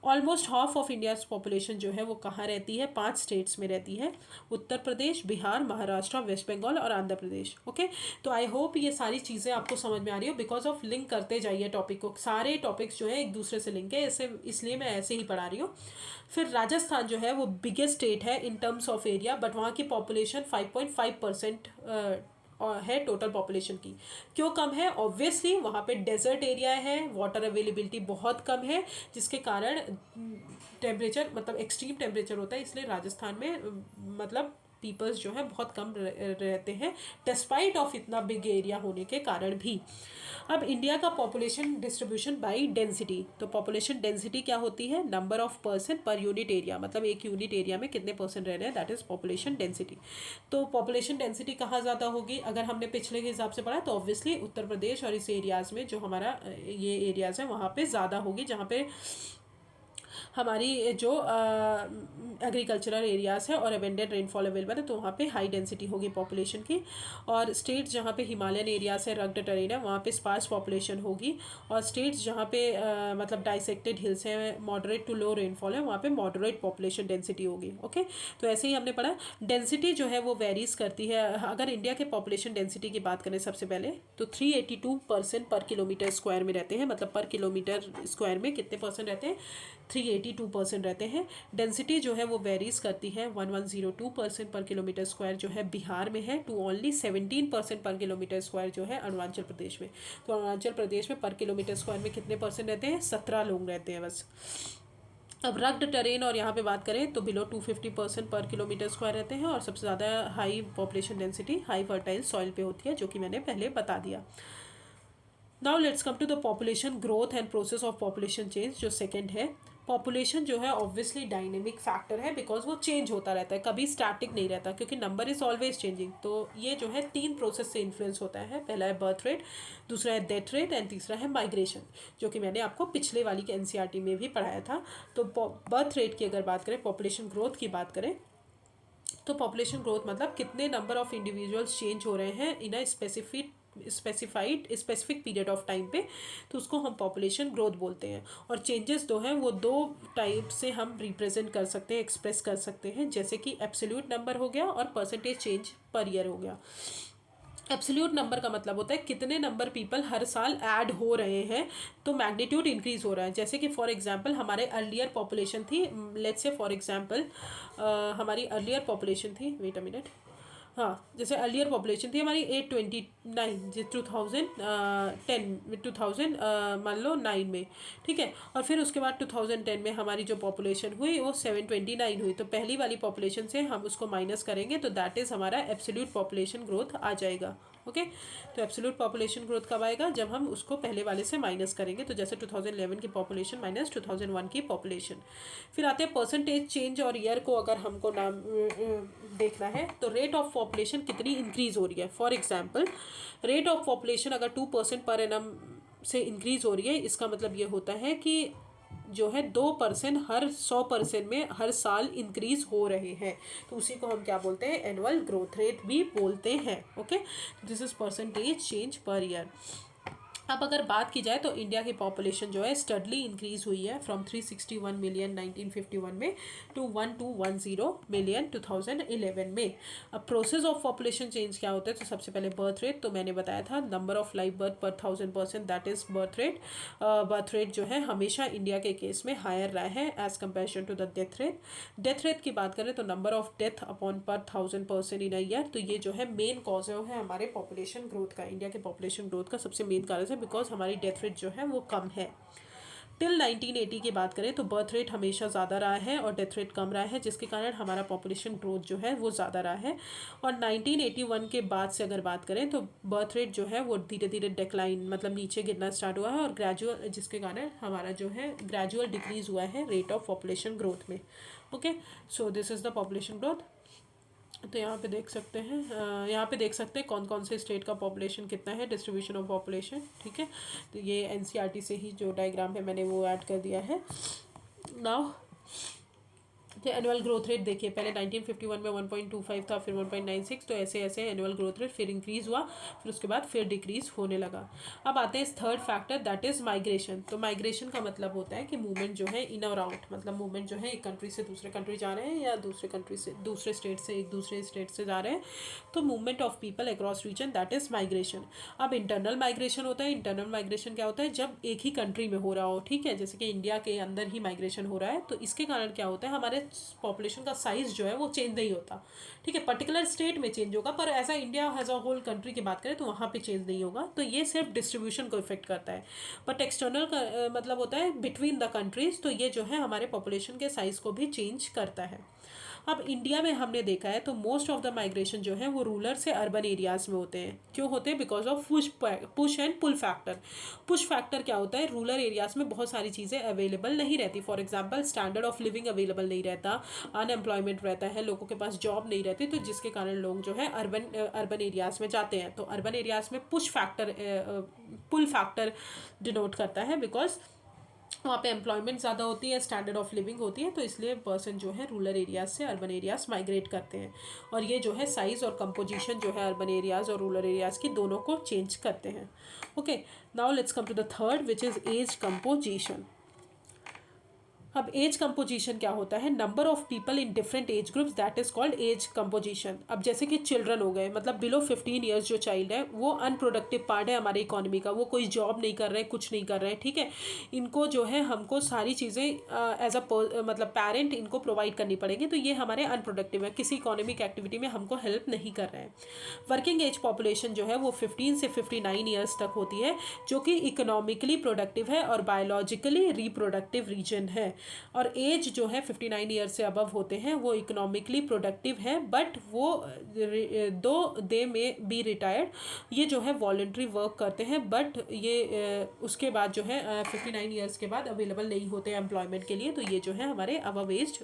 Speaker 1: Almost half of India's population जो है वो कहाँ रहती है, 5 स्टेट्स में रहती है, उत्तर प्रदेश, बिहार, महाराष्ट्र, वेस्ट बंगाल और आंध्र प्रदेश। ओके, तो आई होप ये सारी चीज़ें आपको समझ में आ रही हो, बिकॉज ऑफ लिंक करते जाइए टॉपिक को, सारे टॉपिक्स जो है एक दूसरे से लिंक है, ऐसे इसलिए मैं ऐसे ही पढ़ा रही हूँ। फिर राजस्थान जो है वो बिगेस्ट स्टेट है in terms of area, but वहाँ की पॉपुलेशन 5.5% है टोटल पॉपुलेशन की। क्यों कम है? ऑब्वियसली वहाँ पे डेजर्ट एरिया है, वाटर अवेलेबिलिटी बहुत कम है, जिसके कारण टेम्परेचर मतलब एक्सट्रीम टेम्परेचर होता है, इसलिए राजस्थान में मतलब पीपल्स जो है बहुत कम रहते हैं, डिस्पाइट ऑफ इतना बिग एरिया होने के कारण भी। अब इंडिया का पॉपुलेशन डिस्ट्रीब्यूशन बाय डेंसिटी, तो पॉपुलेशन डेंसिटी क्या होती है? Number of person per unit area, मतलब एक यूनिट एरिया में कितने पर्सन रह रहे हैं, दैट इज पॉपुलेशन डेंसिटी। तो पॉपुलेशन डेंसिटी कहाँ ज़्यादा होगी? अगर हमने पिछले के हिसाब से पढ़ा तो ऑब्वियसली उत्तर प्रदेश और इस एरियाज़ में जो हमारा ये एरियाज़ है वहाँ पे ज़्यादा होगी, जहाँ पे हमारी जो एग्रीकल्चरल एरियाज़ है और एबेंडेंट रेनफॉल अवेलेबल है, तो वहाँ पे हाई डेंसिटी होगी पॉपुलेशन की। और स्टेट्स जहाँ पे हिमालयन एरियाज़ है, रग्ड टेरेन है, वहाँ पे स्पार्स पॉपुलेशन होगी। और स्टेट्स जहाँ पे मतलब डाइसेक्टेड हिल्स हैं, मॉडरेट टू लो रेनफॉल है, वहाँ पे मॉडरेट पॉपुलेशन डेंसिटी होगी। ओके, तो ऐसे ही हमने पढ़ा डेंसिटी जो है वो वेरीज करती है। अगर इंडिया के पॉपुलेशन डेंसिटी की बात करें सबसे पहले तो 382 पर्सन पर किलोमीटर स्क्वायर में रहते हैं, मतलब पर किलोमीटर स्क्वायर में कितने पर्सन रहते हैं? 382% रहते हैं। डेंसिटी जो है वो वेरीज करती है, 1102% पर किलोमीटर स्क्वायर जो है बिहार में है, टू ओनली 17% पर किलोमीटर स्क्वायर जो है अरुणाचल प्रदेश में। तो अरुणाचल प्रदेश में पर किलोमीटर स्क्वायर में कितने पर्सन रहते हैं? 17 लोग रहते हैं बस। अब रग्ड टेरेन और यहाँ पे बात करें तो बिलो 250% पर किलोमीटर स्क्वायर रहते हैं, और सबसे ज़्यादा high population density high fertile soil पे होती है, जो कि मैंने पहले बता दिया। Now let's come to the population growth and process of population change, जो सेकंड है। पॉपुलेशन जो है ऑब्वियसली डायनेमिक फैक्टर है, बिकॉज वो चेंज होता रहता है, कभी स्टैटिक नहीं रहता, क्योंकि नंबर इज ऑलवेज चेंजिंग। तो ये जो है 3 प्रोसेस से इन्फ्लुएंस होता है। पहला है बर्थ रेट, दूसरा है डेथ रेट एंड तीसरा है माइग्रेशन, जो कि मैंने आपको पिछले वाली के एनसीईआरटी में भी पढ़ाया था। तो बर्थ रेट की अगर बात करें, पॉपुलेशन ग्रोथ की बात करें, तो पॉपुलेशन ग्रोथ मतलब कितने नंबर ऑफ इंडिविजुअल्स चेंज हो रहे हैं in a specific period of time पे, तो उसको हम पॉपुलेशन ग्रोथ बोलते हैं। और चेंजेस दो हैं, वो 2 टाइप से हम रिप्रेजेंट कर सकते हैं, एक्सप्रेस कर सकते हैं, जैसे कि एब्सोल्यूट नंबर हो गया और परसेंटेज चेंज पर ईयर हो गया। एब्सोल्यूट नंबर का मतलब होता है कितने नंबर पीपल हर साल ऐड हो रहे हैं, तो मैग्नीट्यूड इंक्रीज हो रहा है। जैसे कि फॉर एग्जांपल हमारे अर्लियर पॉपुलेशन थी, लेट्स से फॉर एग्जांपल हमारी अर्लियर पॉपुलेशन थी, वेट अ मिनट, हाँ, जैसे अर्लियर पॉपुलेशन थी हमारी 829 2010 मान लो 9 में, ठीक है। और फिर उसके बाद 2010 में हमारी जो पॉपुलेशन हुई वो 729 हुई, तो पहली वाली पॉपुलेशन से हम उसको माइनस करेंगे, तो दैट इज़ हमारा एब्सोल्यूट पॉपुलेशन ग्रोथ आ जाएगा। ओके, तो एब्सोल्यूट पॉपुलेशन ग्रोथ कब आएगा? जब हम उसको पहले वाले से माइनस करेंगे, तो जैसे 2011 की पॉपुलेशन माइनस 2001 की पॉपुलेशन। फिर आते हैं परसेंटेज चेंज, और ईयर को अगर हमको नाम देखना है तो रेट ऑफ पॉपुलेशन कितनी इंक्रीज हो रही है। For example rate of population अगर 2% पर एनम से इंक्रीज हो रही है, इसका मतलब ये होता है कि जो है 2% हर 100% में हर साल इंक्रीज हो रहे हैं, तो उसी को हम क्या बोलते हैं? एनुअल ग्रोथ रेट भी बोलते हैं। Okay, this is percentage change per year. अब अगर बात की जाए तो इंडिया की पॉपुलेशन जो है स्टडली इंक्रीज हुई है फ्रॉम 361 मिलियन 1951 में टू 1210 मिलियन 2011 में। अब प्रोसेस ऑफ पॉपुलेशन चेंज क्या होता है, तो सबसे पहले बर्थ रेट, तो मैंने बताया था नंबर ऑफ लाइव बर्थ पर 1000% that is birth rate. Birth rate जो है हमेशा इंडिया के केस में हायर रहा है as comparison to the death rate. Death rate की बात करें तो नंबर ऑफ डेथ अपॉन पर 1000% इन अ ईयर, तो ये जो है मेन कॉज है हमारे पॉपुलेशन ग्रोथ का, इंडिया के पॉपुलेशन ग्रोथ का सबसे मेन कारण है, बिकॉज हमारी डेथ रेट जो है वो कम है। टिल 1980 की बात करें तो बर्थ रेट हमेशा ज़्यादा रहा है और डेथ रेट कम रहा है, जिसके कारण हमारा पॉपुलेशन ग्रोथ जो है वो ज़्यादा रहा है। और 1981 के बाद से अगर बात करें तो बर्थ रेट जो है वो धीरे धीरे डिक्लाइन मतलब नीचे गिरना स्टार्ट हुआ है और ग्रेजुअल, जिसके कारण हमारा जो है ग्रेजुअल डिक्रीज हुआ है रेट ऑफ पॉपुलेशन ग्रोथ में। Okay, so this is the population growth. तो यहाँ पे देख सकते हैं यहाँ पे देख सकते हैं कौन कौन से स्टेट का पॉपुलेशन कितना है, डिस्ट्रीब्यूशन ऑफ पॉपुलेशन। ठीक है, तो ये एनसीईआरटी से ही जो डायग्राम है मैंने वो ऐड कर दिया है। नाउ तो एनुअल ग्रोथ रेट देखिए, पहले 1951 में 1.25 था, फिर 1.96, तो ऐसे ऐसे एनुअल ग्रोथ रेट फिर इंक्रीज हुआ, फिर उसके बाद फिर डिक्रीज होने लगा। अब आते हैं इस third factor that is migration. तो माइग्रेशन का मतलब होता है कि मूवमेंट जो है इन और आउट, मतलब मूवमेंट जो है एक कंट्री से दूसरे कंट्री जा रहे हैं या दूसरे कंट्री से दूसरे स्टेट से एक दूसरे स्टेट से जा रहे हैं, तो movement of people across region that is migration. अब इंटरनल माइग्रेशन होता है, इंटरनल माइग्रेशन क्या होता है, जब एक ही कंट्री में हो रहा हो, ठीक है, जैसे कि इंडिया के अंदर ही माइग्रेशन हो रहा है, तो इसके कारण क्या होता है हमारे पॉपुलेशन का साइज जो है वो चेंज नहीं होता। ठीक है, पर्टिकुलर स्टेट में चेंज होगा, पर ऐसा India as a whole country की बात करें तो वहाँ पे चेंज नहीं होगा। तो ये सिर्फ डिस्ट्रीब्यूशन को इफेक्ट करता है, बट एक्सटर्नल का मतलब होता है बिटवीन द कंट्रीज, तो ये जो है हमारे पॉपुलेशन के साइज को भी चेंज करता है। अब इंडिया में हमने देखा है तो मोस्ट ऑफ द माइग्रेशन जो है वो रूरल से अर्बन एरियाज में होते हैं। क्यों होते हैं? Because of push and pull factor. Push factor क्या होता है, रूरल एरियाज में बहुत सारी चीज़ें अवेलेबल नहीं रहती। For example standard of living available नहीं रहता, अनएम्प्लॉयमेंट रहता है, लोगों के पास जॉब नहीं रहती, तो जिसके कारण लोग जो है अर्बन एरियाज में जाते हैं। तो अर्बन एरियाज में पुल फैक्टर डिनोट करता है, बिकॉज वहाँ पे एम्प्लॉयमेंट ज़्यादा होती है, स्टैंडर्ड ऑफ लिविंग होती है, तो इसलिए पर्सन जो है रूरल एरियाज से अर्बन एरियाज माइग्रेट करते हैं। और ये जो है साइज़ और कंपोजिशन जो है अर्बन एरियाज और रूरल एरियाज की दोनों को चेंज करते हैं। Okay, now let's come to the third which is age composition. अब एज कंपोजिशन क्या होता है, number of people in different age groups that is called age composition. अब जैसे कि चिल्ड्रन हो गए, मतलब बिलो 15 ईयर्स जो चाइल्ड है वो अनप्रोडक्टिव पार्ट है हमारी इकोनॉमी का, वो कोई जॉब नहीं कर रहे, कुछ नहीं कर रहे, ठीक है। इनको जो है हमको सारी चीज़ें एज अ मतलब पेरेंट इनको प्रोवाइड करनी पड़ेगी, तो ये हमारे अनप्रोडक्टिव है, किसी इकोनॉमिक एक्टिविटी में हमको हेल्प नहीं कर रहे हैं। वर्किंग एज पॉपुलेशन जो है वो 15 से 59 ईयर्स तक होती है, जो कि इकोनॉमिकली प्रोडक्टिव है और बायोलॉजिकली रिप्रोडक्टिव रीजन है। और एज जो है 59 ईयर से अबव होते हैं वो इकोनॉमिकली प्रोडक्टिव है, बट वो दो दे में बी रिटायर्ड, ये जो है वॉलंटरी वर्क करते हैं, बट ये उसके बाद जो है 59 ईयर्स के बाद अवेलेबल नहीं होते एम्प्लॉयमेंट के लिए, तो ये जो है हमारे अबव एज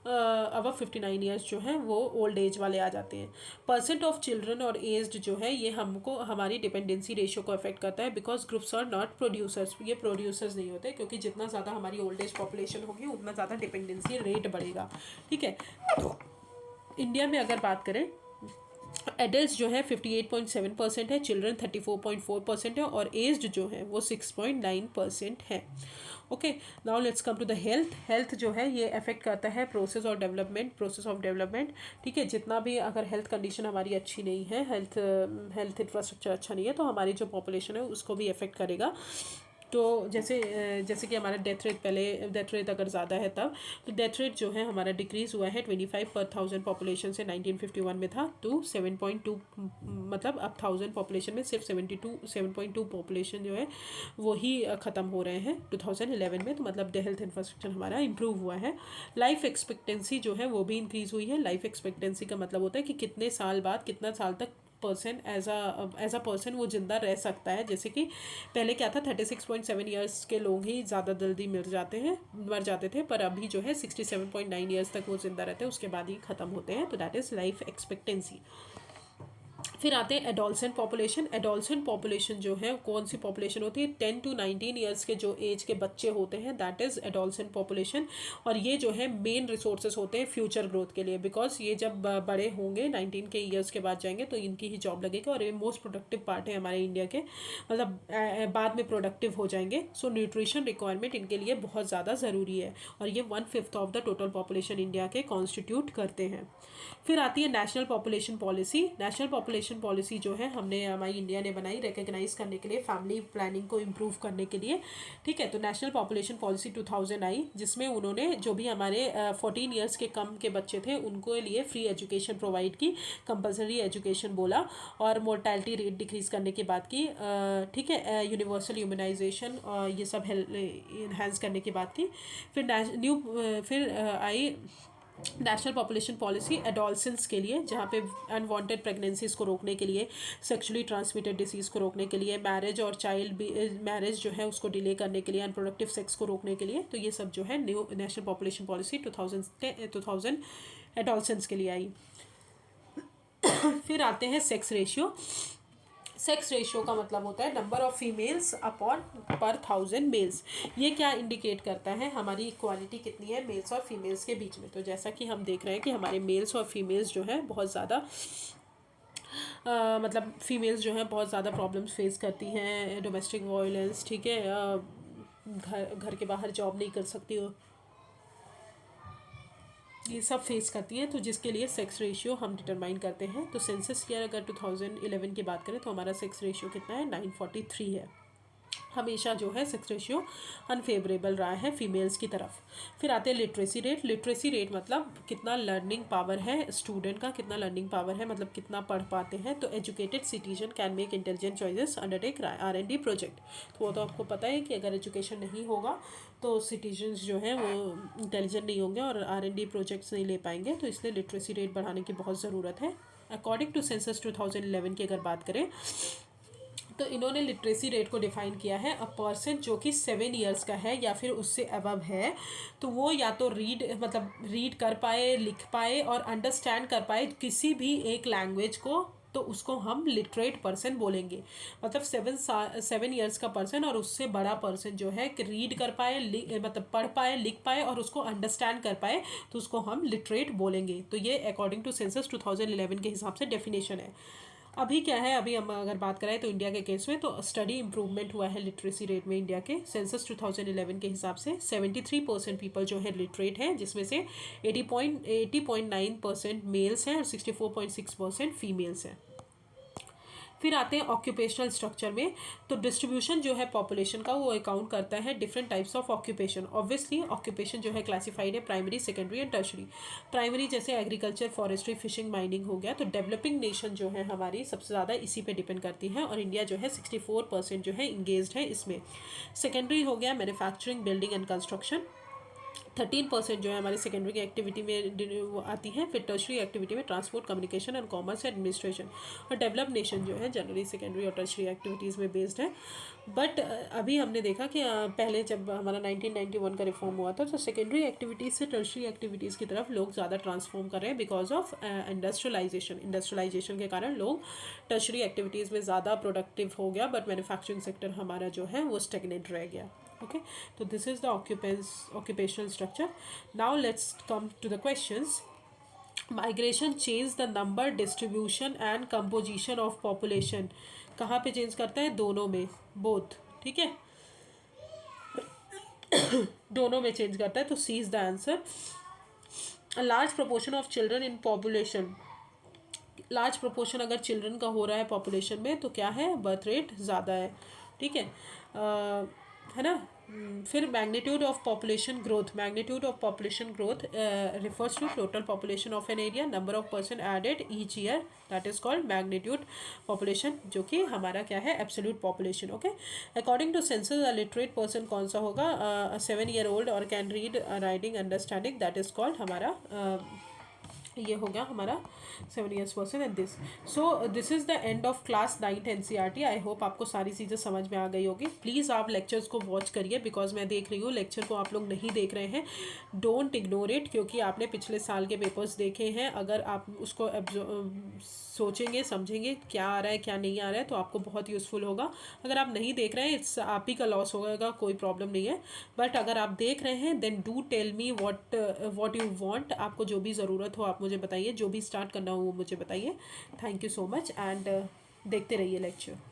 Speaker 1: अबव 59 ईयर्स जो हैं वो ओल्ड एज वाले आ जाते हैं। परसेंट ऑफ चिल्ड्रन और एज्ड जो है ये हमको हमारी डिपेंडेंसी रेशियो को अफेक्ट करता है, because groups are not producers, ये प्रोड्यूसर्स नहीं होते, क्योंकि जितना ज़्यादा हमारी ओल्ड एज पॉपुलेशन होगी उतना ज़्यादा डिपेंडेंसी रेट बढ़ेगा। ठीक है, तो इंडिया में अगर बात करें एडल्ट जो है 58.7% है, चिल्ड्रन 34.4% है, और एज्ड जो है वो 6.9% है। Okay, now let's come to the health. Health जो है ये अफेक्ट करता है प्रोसेस ऑफ डेवलपमेंट। ठीक है, जितना भी अगर हेल्थ कंडीशन हमारी अच्छी नहीं है, हेल्थ इंफ्रास्ट्रक्चर अच्छा नहीं है, तो हमारी जो पॉपुलेशन है उसको भी अफेक्ट करेगा। तो जैसे कि हमारा डेथ रेट अगर ज़्यादा है तब, तो डेथ रेट जो है हमारा डिक्रीज़ हुआ है 25 पर 1000 पॉपुलेशन से 1951 में था टू 7.2, मतलब अब 1000 पॉपुलेशन में सिर्फ 7.2 पॉपुलेशन जो है वो ही ख़त्म हो रहे हैं 2011 में, तो मतलब हेल्थ इंफ्रास्ट्रक्चर हमारा इम्प्रूव हुआ है। लाइफ एक्सपेक्टेंसी जो है वो भी इंक्रीज़ हुई है। लाइफ एक्सपेक्टेंसी का मतलब होता है कि कितने साल बाद, कितना साल तक पर्सन एज अ पर्सन वो जिंदा रह सकता है। जैसे कि पहले क्या था, 36.7 ईयर्स के लोग ही ज़्यादा जल्दी मर जाते थे, पर अभी जो है 67.9 ईयर्स तक वो जिंदा रहते हैं, उसके बाद ही ख़त्म होते हैं, तो दैट इज़ लाइफ एक्सपेक्टेंसी। फिर आते हैं एडोलसेंट पॉपुलेशन। एडोलसेंट पॉपुलेशन जो है कौन सी पॉपुलेशन होती है, 10 to 19 ईयर्स के जो एज के बच्चे होते हैं, दैट इज़ एडोलसेंट पॉपुलेशन। और ये जो है मेन रिसोर्सेज होते हैं फ्यूचर ग्रोथ के लिए, बिकॉज ये जब बड़े होंगे 19 के ईयर्स के बाद जाएंगे तो इनकी ही जॉब लगेगी, और ये मोस्ट प्रोडक्टिव पार्ट है हमारे इंडिया के, मतलब बाद में प्रोडक्टिव हो जाएंगे। सो न्यूट्रिशन रिक्वायरमेंट इनके लिए बहुत ज़्यादा ज़रूरी है, और ये 1/5 of the total population India के कॉन्स्टिट्यूट करते हैं। फिर आती है national population policy. National population policy जो है हमने हमारी इंडिया ने बनाई रिकग्नाइज करने के लिए, फैमिली प्लानिंग को इम्प्रूव करने के लिए, ठीक है। तो नेशनल पॉपुलेशन पॉलिसी 2000 आई, जिसमें उन्होंने जो भी हमारे 14 ईयर्स के कम के बच्चे थे उनको लिए फ्री एजुकेशन प्रोवाइड की, कंपलसरी एजुकेशन बोला, और मोर्टैलिटी रेट डिक्रीज करने की बात की, ठीक है, यूनिवर्सल ह्यूमनाइजेशन ये सब इन्हांस करने की बात की। फिर आई नेशनल पॉपुलेशन पॉलिसी एडोलसेंस के लिए, जहाँ पे अनवांटेड प्रेगनेंसीज को रोकने के लिए, सेक्सुअली ट्रांसमिटेड डिसीज़ को रोकने के लिए, मैरिज और चाइल्ड मैरिज जो है उसको डिले करने के लिए, अनप्रोडक्टिव सेक्स को रोकने के लिए। तो ये सब जो है new national population policy 2000 adolescence के लिए आई। फिर आते हैं सेक्स रेशियो। सेक्स रेशियो का मतलब होता है नंबर ऑफ फीमेल्स अपॉन पर 1000 मेल्स। ये क्या इंडिकेट करता है, हमारी इक्वालिटी कितनी है मेल्स और फीमेल्स के बीच में। तो जैसा कि हम देख रहे हैं कि हमारे मेल्स और फीमेल्स जो है बहुत ज़्यादा मतलब फीमेल्स जो है बहुत ज़्यादा प्रॉब्लम्स फेस करती हैं, डोमेस्टिक वायलेंस, ठीक है, घर के बाहर जॉब नहीं कर सकती हो, ये सब फेस करती हैं। तो जिसके लिए सेक्स रेशियो हम डिटरमाइन करते हैं। तो सेंसस ईयर अगर 2011 की बात करें तो हमारा सेक्स रेशियो कितना है, 943 है। हमेशा जो है सेक्स रेशियो अनफेवरेबल रहा है फीमेल्स की तरफ। फिर आते हैं लिटरेसी रेट। लिटरेसी रेट मतलब कितना लर्निंग पावर है स्टूडेंट का, कितना लर्निंग पावर है मतलब कितना पढ़ पाते हैं। तो educated citizen can make intelligent choices, undertake R&D project. तो वो तो आपको पता है कि अगर एजुकेशन नहीं होगा तो सिटीजन्स जो हैं वो इंटेलिजेंट नहीं होंगे और R&D प्रोजेक्ट्स नहीं ले पाएंगे। तो इसलिए लिटरेसी रेट बढ़ाने की बहुत ज़रूरत है। अकॉर्डिंग टू सेंसस 2011 की अगर बात करें तो इन्होंने लिटरेसी रेट को डिफाइन किया है, अ पर्सन जो कि 7 ईयर्स का है या फिर उससे अबव है, तो वो या तो रीड कर पाए, लिख पाए और अंडरस्टैंड कर पाए किसी भी एक लैंग्वेज को, तो उसको हम लिटरेट पर्सन बोलेंगे। मतलब 7 ईयर्स का पर्सन और उससे बड़ा पर्सन जो है कि रीड कर पाए, मतलब पढ़ पाए, लिख पाए और उसको अंडरस्टैंड कर पाए, तो उसको हम लिटरेट बोलेंगे। तो ये अकॉर्डिंग टू सेंसस 2011 के हिसाब से डेफिनेशन है। अभी क्या है, अभी हम अगर बात करें तो इंडिया के केस में तो स्टडी इंप्रूवमेंट हुआ है लिटरेसी रेट में। इंडिया के सेंसस 2011 के हिसाब से 73% पीपल जो है लिटरेट हैं, जिसमें से 80.9% मेल्स हैं और 64.6% फीमेल्स हैं। फिर आते हैं ऑक्यूपेशनल स्ट्रक्चर में। तो डिस्ट्रीब्यूशन जो है पॉपुलेशन का वो अकाउंट करता है different types of occupation. Obviously occupation जो है क्लासिफाइड है primary, secondary and tertiary. Primary जैसे एग्रीकल्चर, फॉरेस्ट्री, फिशिंग, माइनिंग हो गया। तो डेवलपिंग नेशन जो है हमारी सबसे ज़्यादा इसी पे डिपेंड करती है, और इंडिया जो है 64% जो है इंगेज्ड है इसमें। सेकेंडरी हो गया मैन्युफैक्चरिंग, बिल्डिंग एंड कंस्ट्रक्शन। 13% जो है हमारे सेकेंडरी की एक्टिविटी में वो आती है। फिर टर्शरी एक्टिविटी में transport, communication and commerce administration. और डेवलप नेशन जो है जनरली सेकेंडरी और टर्शरी एक्टिविटीज़ में बेस्ड है। बट अभी हमने देखा कि पहले जब हमारा 1991 का रिफॉर्म हुआ था तो सेकेंडरी एक्टिविटीज़ से टर्शरी एक्टिविटीज़ की तरफ लोग ज़्यादा ट्रांसफॉर्म कर रहे हैं बिकॉज ऑफ इंडस्ट्रियलाइजेशन के कारण लोग टर्शरी एक्टिविटीज़ में ज़्यादा प्रोडक्टिव हो गया, बट मैन्युफैक्चरिंग सेक्टर हमारा जो है वो स्टेगनेट रह गया। Okay, so this is the occupational structure. Now let's come to the questions. Migration change the number, distribution and composition of population. कहाँ पे चेंज करता है, दोनों में, बोथ, ठीक है, दोनों में चेंज करता है। तो C is the answer. A large proportion of children in population, large proportion अगर चिल्ड्रन का हो रहा है पॉपुलेशन में तो क्या है, बर्थ रेट ज़्यादा है, ठीक है ना। फिर magnitude of population growth. Magnitude of population growth refers to total population of an area, number of person added each year, that is called magnitude population, जो कि हमारा क्या है, absolute population. Okay, according to census a literate person कौन सा होगा, 7 year old और can read, writing, understanding, that is called हमारा ये हो गया हमारा 7 years person and this. So this is the end of class 9th NCERT। I hope आपको सारी चीज़ें समझ में आ गई होगी। प्लीज़ आप लेक्चर्स को वॉच करिए, बिकॉज मैं देख रही हूँ लेक्चर को आप लोग नहीं देख रहे हैं। डोंट इग्नोर इट, क्योंकि आपने पिछले साल के पेपर्स देखे हैं। अगर आप उसको सोचेंगे समझेंगे क्या आ रहा है क्या नहीं आ रहा है, तो आपको बहुत यूज़फुल होगा। अगर आप नहीं देख रहे हैं, इट्स आप ही का लॉस होगा, कोई प्रॉब्लम नहीं है। बट अगर आप देख रहे हैं, then do tell me what you want. आपको जो भी ज़रूरत हो आप मुझे बताइए, जो भी स्टार्ट करना हो वो मुझे बताइए। Thank you so much, and देखते रहिए लेक्चर।